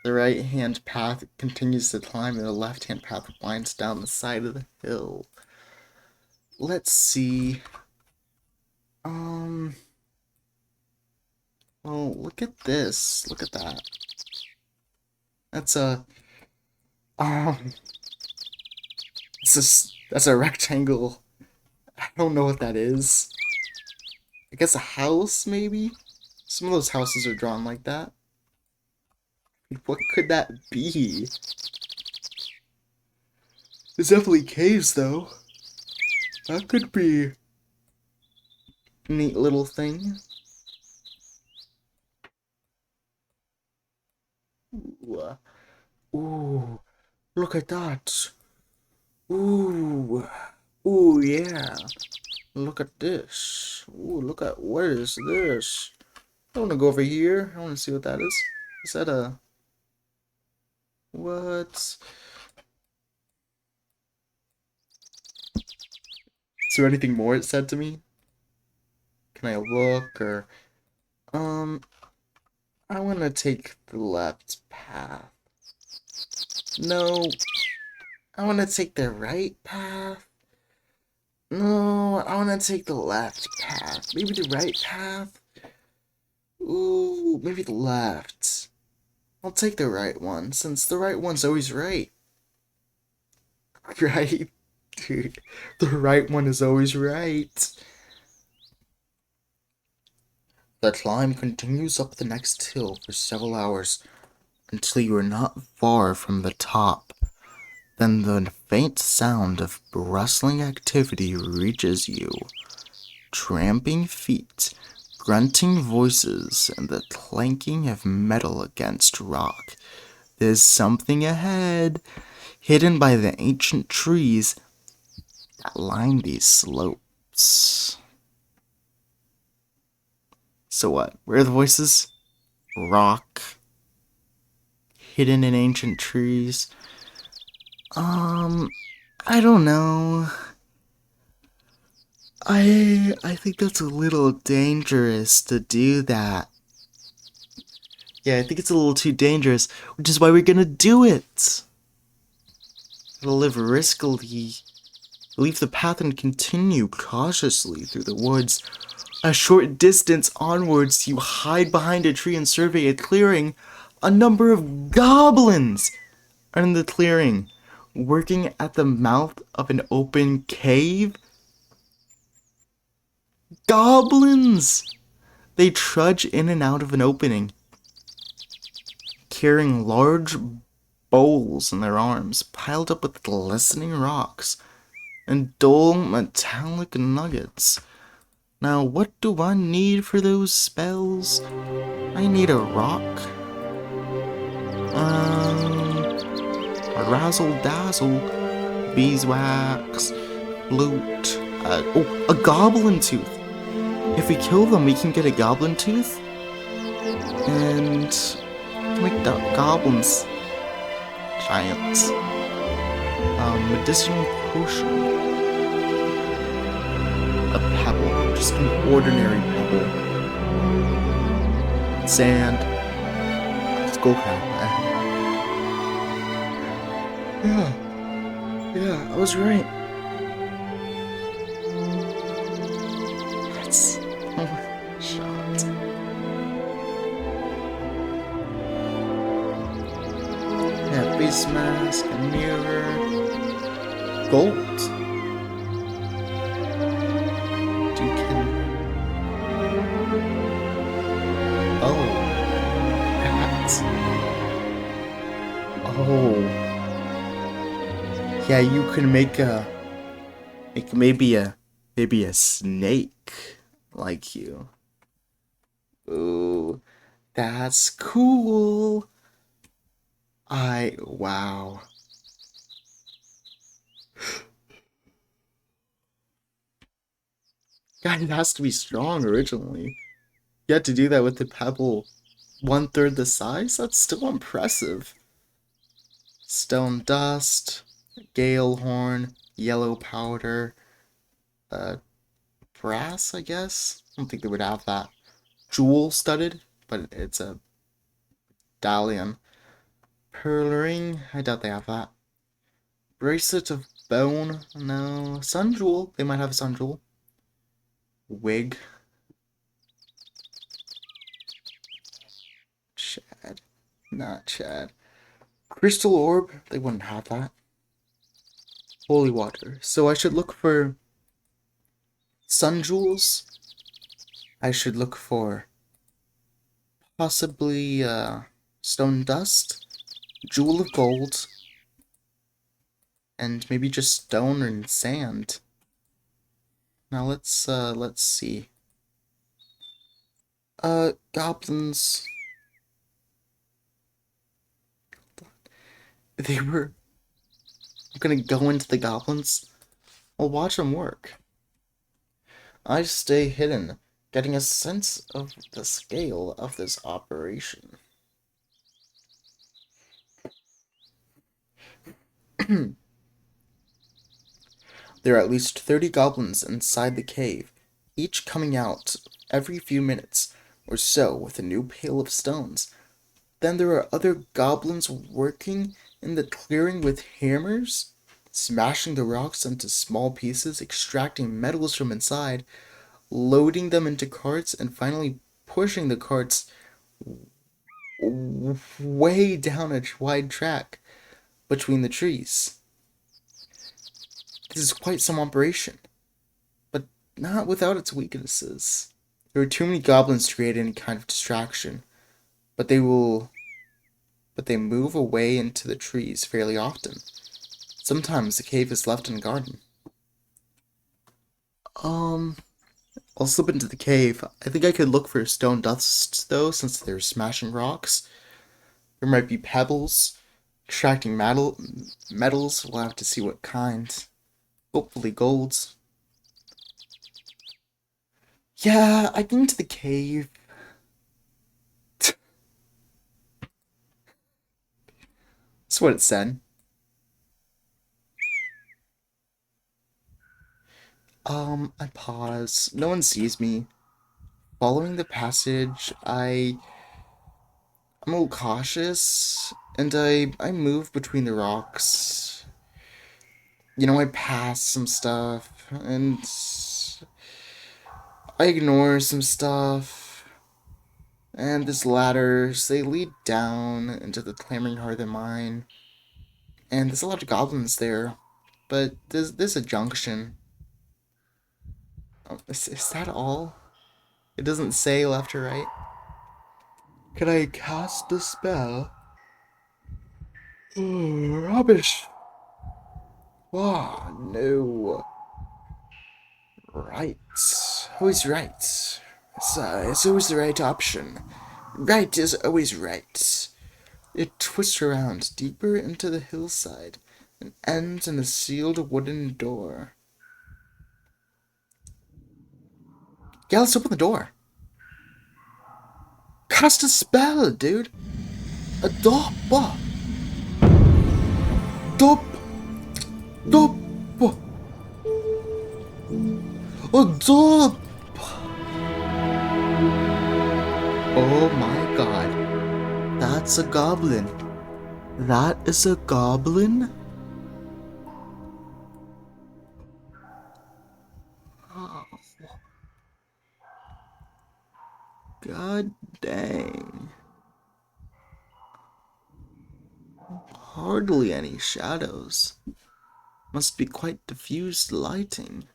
The right-hand path continues to climb and the left-hand path winds down the side of the hill. Let's see. Oh, look at this. Look at that. That's a... Um... That's a rectangle. I don't know what that is. I guess a house, maybe? Some of those houses are drawn like that. What could that be? There's definitely caves, though. That could be a neat little thing. Ooh, look at that. Ooh, ooh, yeah. Look at this. Ooh, look at, what is this? I want to go over here. I want to see what that is. Is that a, what? Is there anything more it said to me? Can I look, or, um, I want to take the left path. No, I want to take the right path. No, I want to take the left path. Maybe the right path? Ooh, maybe the left. I'll take the right one, since the right one's always right. Right? Dude, the right one is always right. The climb continues up the next hill for several hours until you are not far from the top. Then the faint sound of rustling activity reaches you. Tramping feet, grunting voices, and the clanking of metal against rock. There's something ahead, hidden by the ancient trees that line these slopes. So what? Where are the voices? Rock, hidden in ancient trees. I don't know. I think that's a little dangerous to do that. Yeah, I think it's a little too dangerous, which is why we're gonna do it. We'll live riskily, leave the path and continue cautiously through the woods. A short distance onwards, you hide behind a tree and survey a clearing. A number of goblins are in the clearing, working at the mouth of an open cave. Goblins! They trudge in and out of an opening, carrying large bowls in their arms, piled up with glistening rocks and dull metallic nuggets. Now, what do I need for those spells? I need a rock. A razzle dazzle, beeswax, flute. Oh, a goblin tooth. If we kill them, we can get a goblin tooth and make the goblins giants. Medicinal potion. A pebble, just an ordinary pebble. Sand. Skull cap. Yeah, I was right. That's a shot. Yeah, face mask, a mirror, gold. Oh, that. Oh, yeah. You could make maybe a snake like you. Ooh, that's cool. Wow. God, it has to be strong originally. You had to do that with the pebble 1/3 the size? That's still impressive. Stone dust, gale horn, yellow powder, brass, I guess? I don't think they would have that. Jewel studded, but it's a medallion. Pearl ring, I doubt they have that. Bracelet of bone, no. Sun jewel, they might have a sun jewel. Wig. Chad. Not Chad. Crystal orb, they wouldn't have that. Holy water. So I should look for sun jewels. I should look for possibly stone dust, jewel of gold, and maybe just stone and sand. Now let's see. Goblins. they were gonna go into the goblins. I'll watch them work. I stay hidden, getting a sense of the scale of this operation. There are at least 30 goblins inside the cave, each coming out every few minutes or so with a new pail of stones. Then there are other goblins working in the clearing with hammers, smashing the rocks into small pieces, extracting metals from inside, loading them into carts, and finally pushing the carts way down a wide track between the trees. This is quite some operation, but not without its weaknesses. There are too many goblins to create any kind of distraction, but they move away into the trees fairly often. Sometimes the cave is left unguarded. I'll slip into the cave. I think I could look for stone dust, though, since they're smashing rocks. There might be pebbles, extracting metals. We'll have to see what kind. Hopefully golds. Yeah, I get into the cave. That's what it said. I pause. No one sees me. Following the passage, I'm a little cautious, and I move between the rocks. You know, I pass some stuff, and I ignore some stuff. And these ladders, they lead down into the clamoring heart of the mine. And there's a lot of goblins there, but there's a junction. Oh, is that all? It doesn't say left or right. Can I cast the spell? Oh, rubbish. Wow, no. Right. Always right. It's always the right option. Right is always right. It twists around deeper into the hillside and ends in a sealed wooden door. Yeah, let's open the door. Cast a spell, dude. A dopa. Dop. Dop. A dop. Oh my god. That's a goblin. That is a goblin? God dang. Hardly any shadows. Must be quite diffused lighting.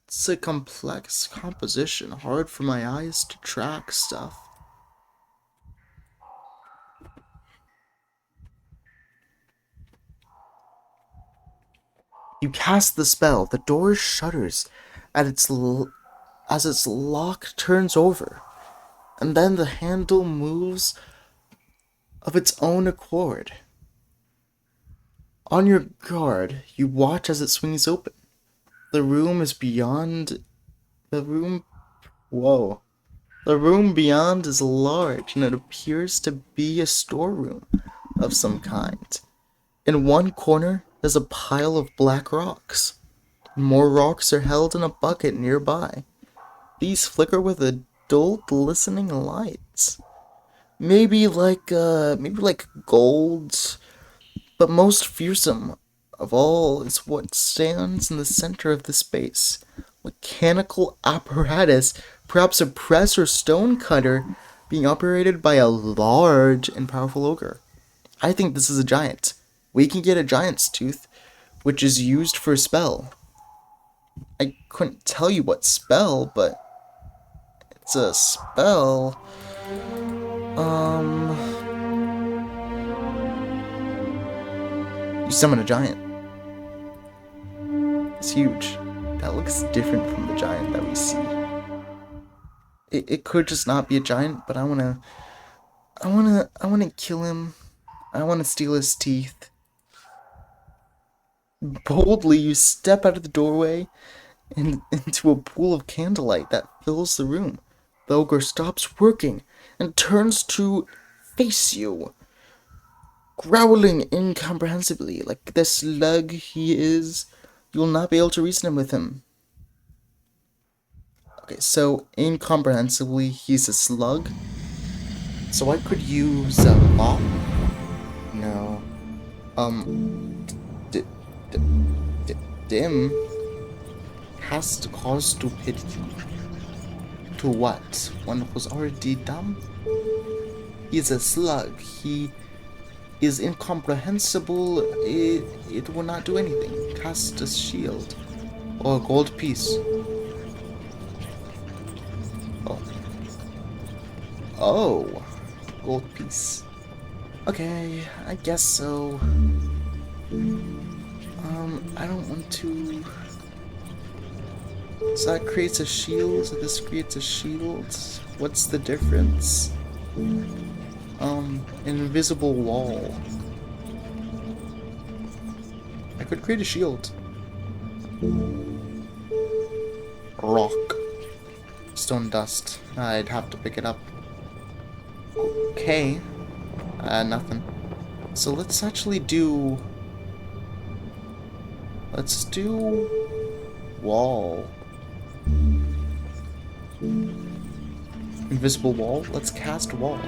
It's a complex composition, hard for my eyes to track stuff. You cast the spell, the door shudders as its lock turns over, and then the handle moves of its own accord. On your guard, you watch as it swings open. The room is beyond. The room. Whoa. The room beyond is large, and it appears to be a storeroom of some kind. In one corner, there's a pile of black rocks. More rocks are held in a bucket nearby. These flicker with a dull, glistening light. Maybe like gold, but most fearsome of all is what stands in the center of the space. Mechanical apparatus, perhaps a press or stone cutter, being operated by a large and powerful ogre. I think this is a giant. We can get a giant's tooth, which is used for a spell. I couldn't tell you what spell, but it's a spell. You summon a giant. It's huge. That looks different from the giant that we see. It could just not be a giant, but I wanna I wanna kill him. I wanna steal his teeth. Boldly, you step out of the doorway and into a pool of candlelight that fills the room. The ogre stops working and turns to face you, growling incomprehensibly like the slug he is. You'll not be able to reason with him. Okay, so incomprehensibly, he's a slug. So I could use a mop. No. D- d- dim has to cause stupidity. To what? One was already dumb? He's a slug. He is incomprehensible. It will not do anything. Cast a shield. Or a gold piece. Oh. Oh. Gold piece. Okay, I guess so. I don't want to. So that creates a shield, this creates a shield. What's the difference? Invisible wall. I could create a shield. Rock. Stone dust. I'd have to pick it up. Okay. Nothing. So let's actually do... Let's do... Wall. Invisible wall? Let's cast wall.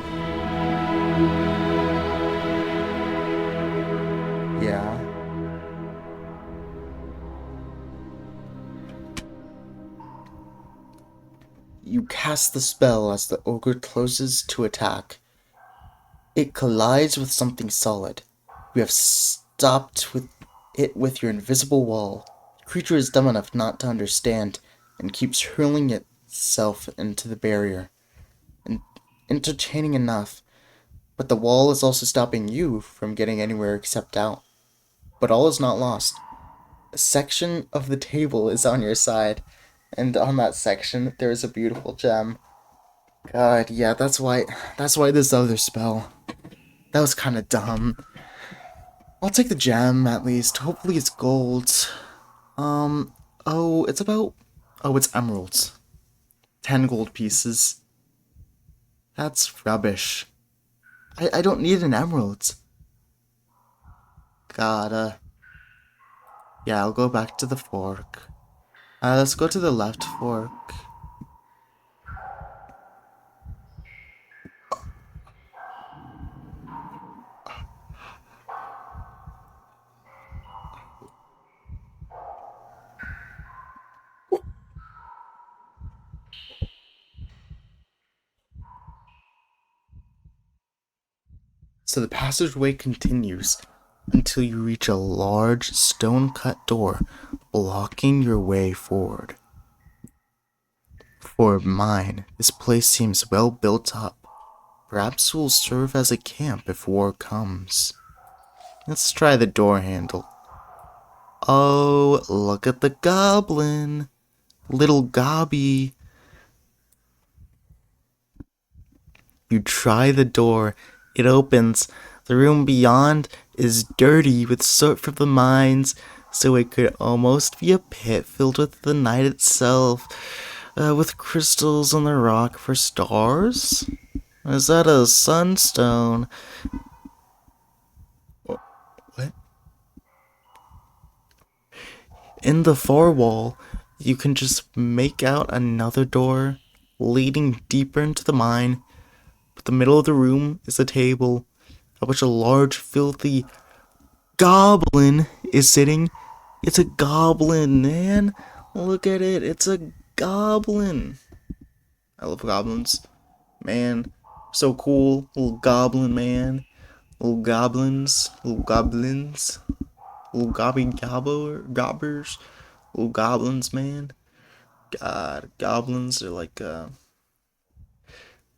Yeah. You cast the spell as the ogre closes to attack. It collides with something solid. You have stopped with your invisible wall. The creature is dumb enough not to understand and keeps hurling itself into the barrier. And entertaining enough, but the wall is also stopping you from getting anywhere except out. But all is not lost. A section of the table is on your side, and on that section there is a beautiful gem. God, yeah, that's why this other spell. That was kind of dumb. I'll take the gem, at least. Hopefully it's gold. Oh, it's about... Oh, it's emeralds. 10 gold pieces. That's rubbish. I don't need an emerald. Gotta... Yeah, I'll go back to the fork. Let's go to the left fork. So the passageway continues until you reach a large stone-cut door blocking your way forward. For mine, this place seems well built up. Perhaps it will serve as a camp if war comes. Let's try the door handle. Oh, look at the goblin! Little Gobby. You try the door. It opens. The room beyond is dirty with soot from the mines, so it could almost be a pit filled with the night itself, with crystals on the rock for stars? Is that a sunstone? What? In the far wall, you can just make out another door leading deeper into the mine. But the middle of the room is a table at which a large, filthy goblin is sitting. It's a goblin, man. Look at it. It's a goblin. I love goblins. Man, so cool. Little goblin, man. Little goblins. Little goblins. Little gobbers. Little goblins, man. God, goblins are like, they're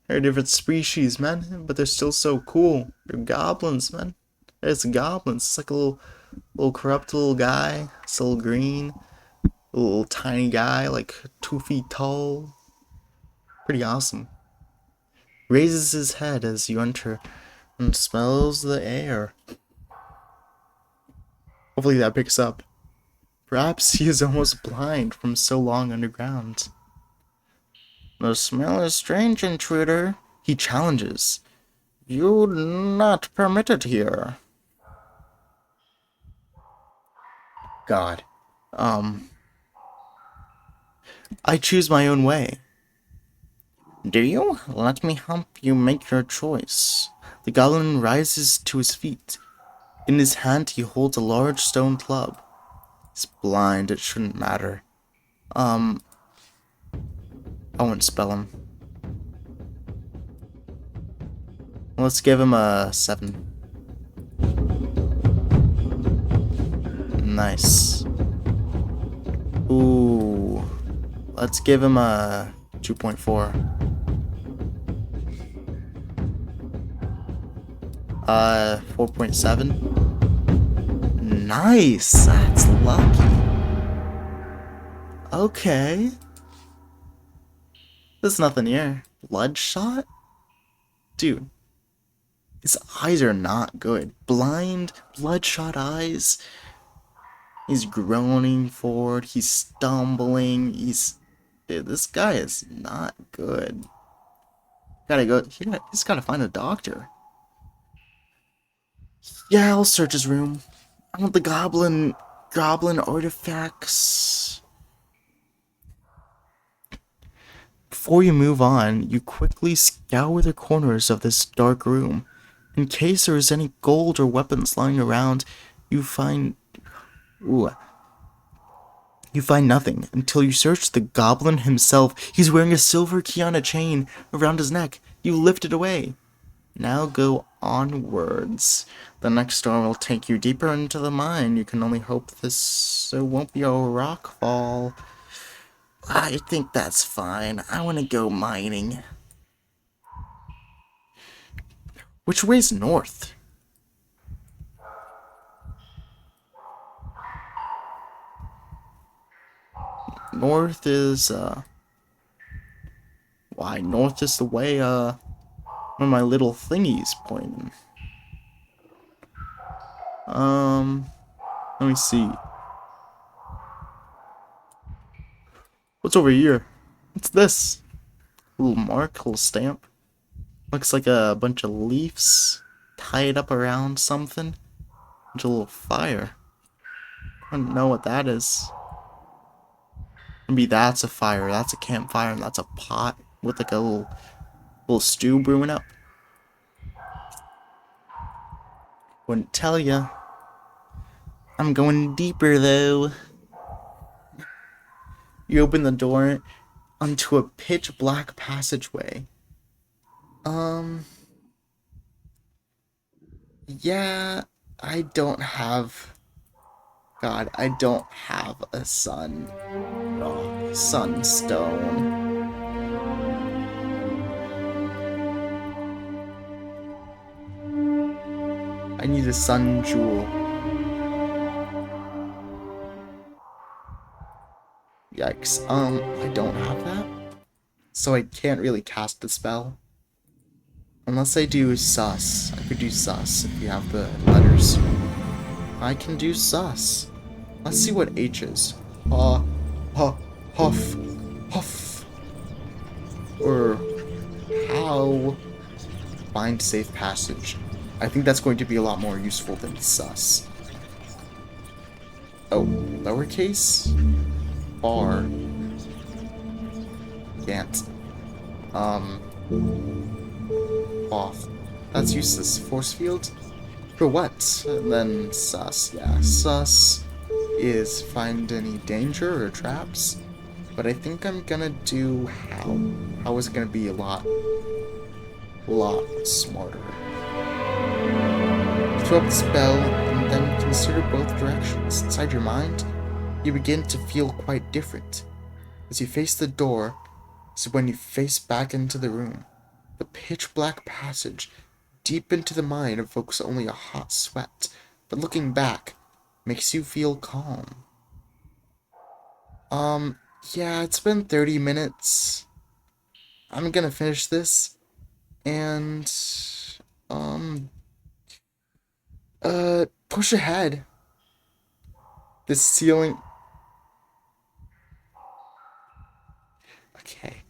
a different species, man, but they're still so cool. They're goblins, man. It's goblins. It's like a little corrupt little guy. It's a little green. A little tiny guy, like 2 feet tall. Pretty awesome. raises his head as you enter and smells the air. Hopefully that picks up. Perhaps he is almost blind from so long underground. The smell is strange, intruder, he challenges. You're not permitted here. God. I choose my own way. Do you? Let me help you make your choice. The goblin rises to his feet. In his hand he holds a large stone club. He's blind, it shouldn't matter. I won't spell him. Let's give him a 7. Nice. Ooh. Let's give him a 2.4. 4.7. Nice! That's lucky. Okay. There's nothing here. Bloodshot? Dude. His eyes are not good. Blind, bloodshot eyes. He's groaning forward. He's stumbling. Dude, this guy is not good. He's gotta find a doctor. Yeah, I'll search his room. I want the goblin artifacts. Before you move on, you quickly scour the corners of this dark room. In case there is any gold or weapons lying around, you find nothing until you search the goblin himself. He's wearing a silver key on a chain around his neck. You lift it away. Now go onwards. The next door will take you deeper into the mine. You can only hope this won't be a rock fall. I think that's fine. I want to go mining. Which way's north? North is, why, north is the way, where my little thingy's pointing. Let me see. What's over here? What's this? A little mark, a little stamp. Looks like a bunch of leaves tied up around something. Bunch of little fire. I don't know what that is. Maybe that's a fire, that's a campfire, and that's a pot with like a little stew brewing up. Wouldn't tell ya. I'm going deeper though. You open the door onto a pitch black passageway. Yeah, I don't have a sunstone. I need a sun jewel. Yikes. I don't have that. So I can't really cast the spell. Unless I do sus. I could do sus if you have the letters. I can do sus. Let's see what H is. Huff. Or how find safe passage. I think that's going to be a lot more useful than sus. Oh, lowercase? Bar. Can't. Off. That's useless. Force field? For what? And then sus. Yeah, sus is find any danger or traps. But I think I'm gonna do how. How is gonna be a lot smarter. Throw up the spell and then consider both directions. Inside your mind, you begin to feel quite different. As you face the door, is when you face back into the room. The pitch black passage, deep into the mine, evokes only a hot sweat, but looking back, makes you feel calm. Yeah, it's been 30 minutes. I'm gonna finish this, and um push ahead. The ceiling. Okay.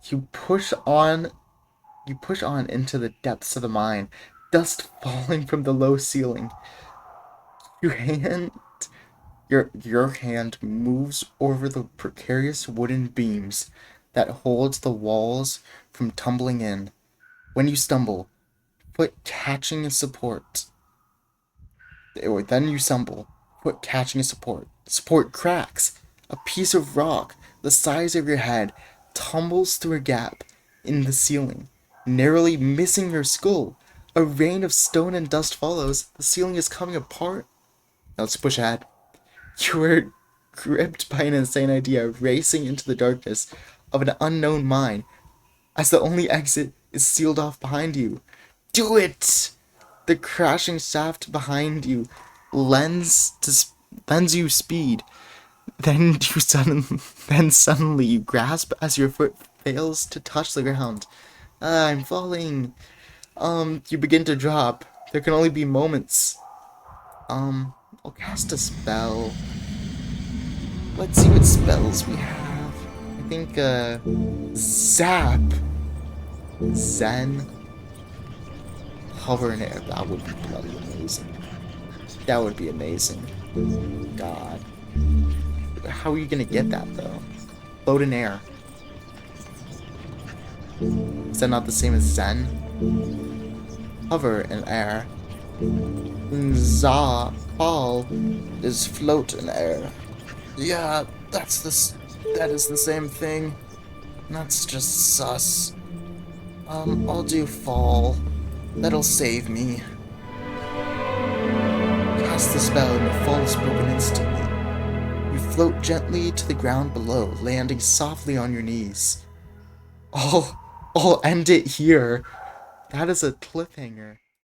You push on. You push on into the depths of the mine, dust falling from the low ceiling. Your hand your hand moves over the precarious wooden beams that holds the walls from tumbling in. When you stumble, foot catching a support. Or then you stumble, foot catching a support. Support cracks. A piece of rock the size of your head tumbles through a gap in the ceiling, narrowly missing your skull. A rain of stone and dust follows. The ceiling is coming apart. Now let's push ahead. You are gripped by an insane idea, racing into the darkness of an unknown mine as the only exit is sealed off behind you. Do it! The crashing shaft behind you lends you speed. Then suddenly you grasp as your foot fails to touch the ground. I'm falling. You begin to drop. There can only be moments. I'll cast a spell. Let's see what spells we have. I think, Zap. Zen. Hover in air. That would be bloody amazing. That would be amazing. God. How are you gonna get that, though? Float in air. Is that not the same as Zen? Hover in air. Fall is float in air. Yeah, that is the same thing. That's just sus. I'll do fall. That'll save me. Cast the spell and the fall is broken instantly. You float gently to the ground below, landing softly on your knees. I'll end it here. That is a cliffhanger.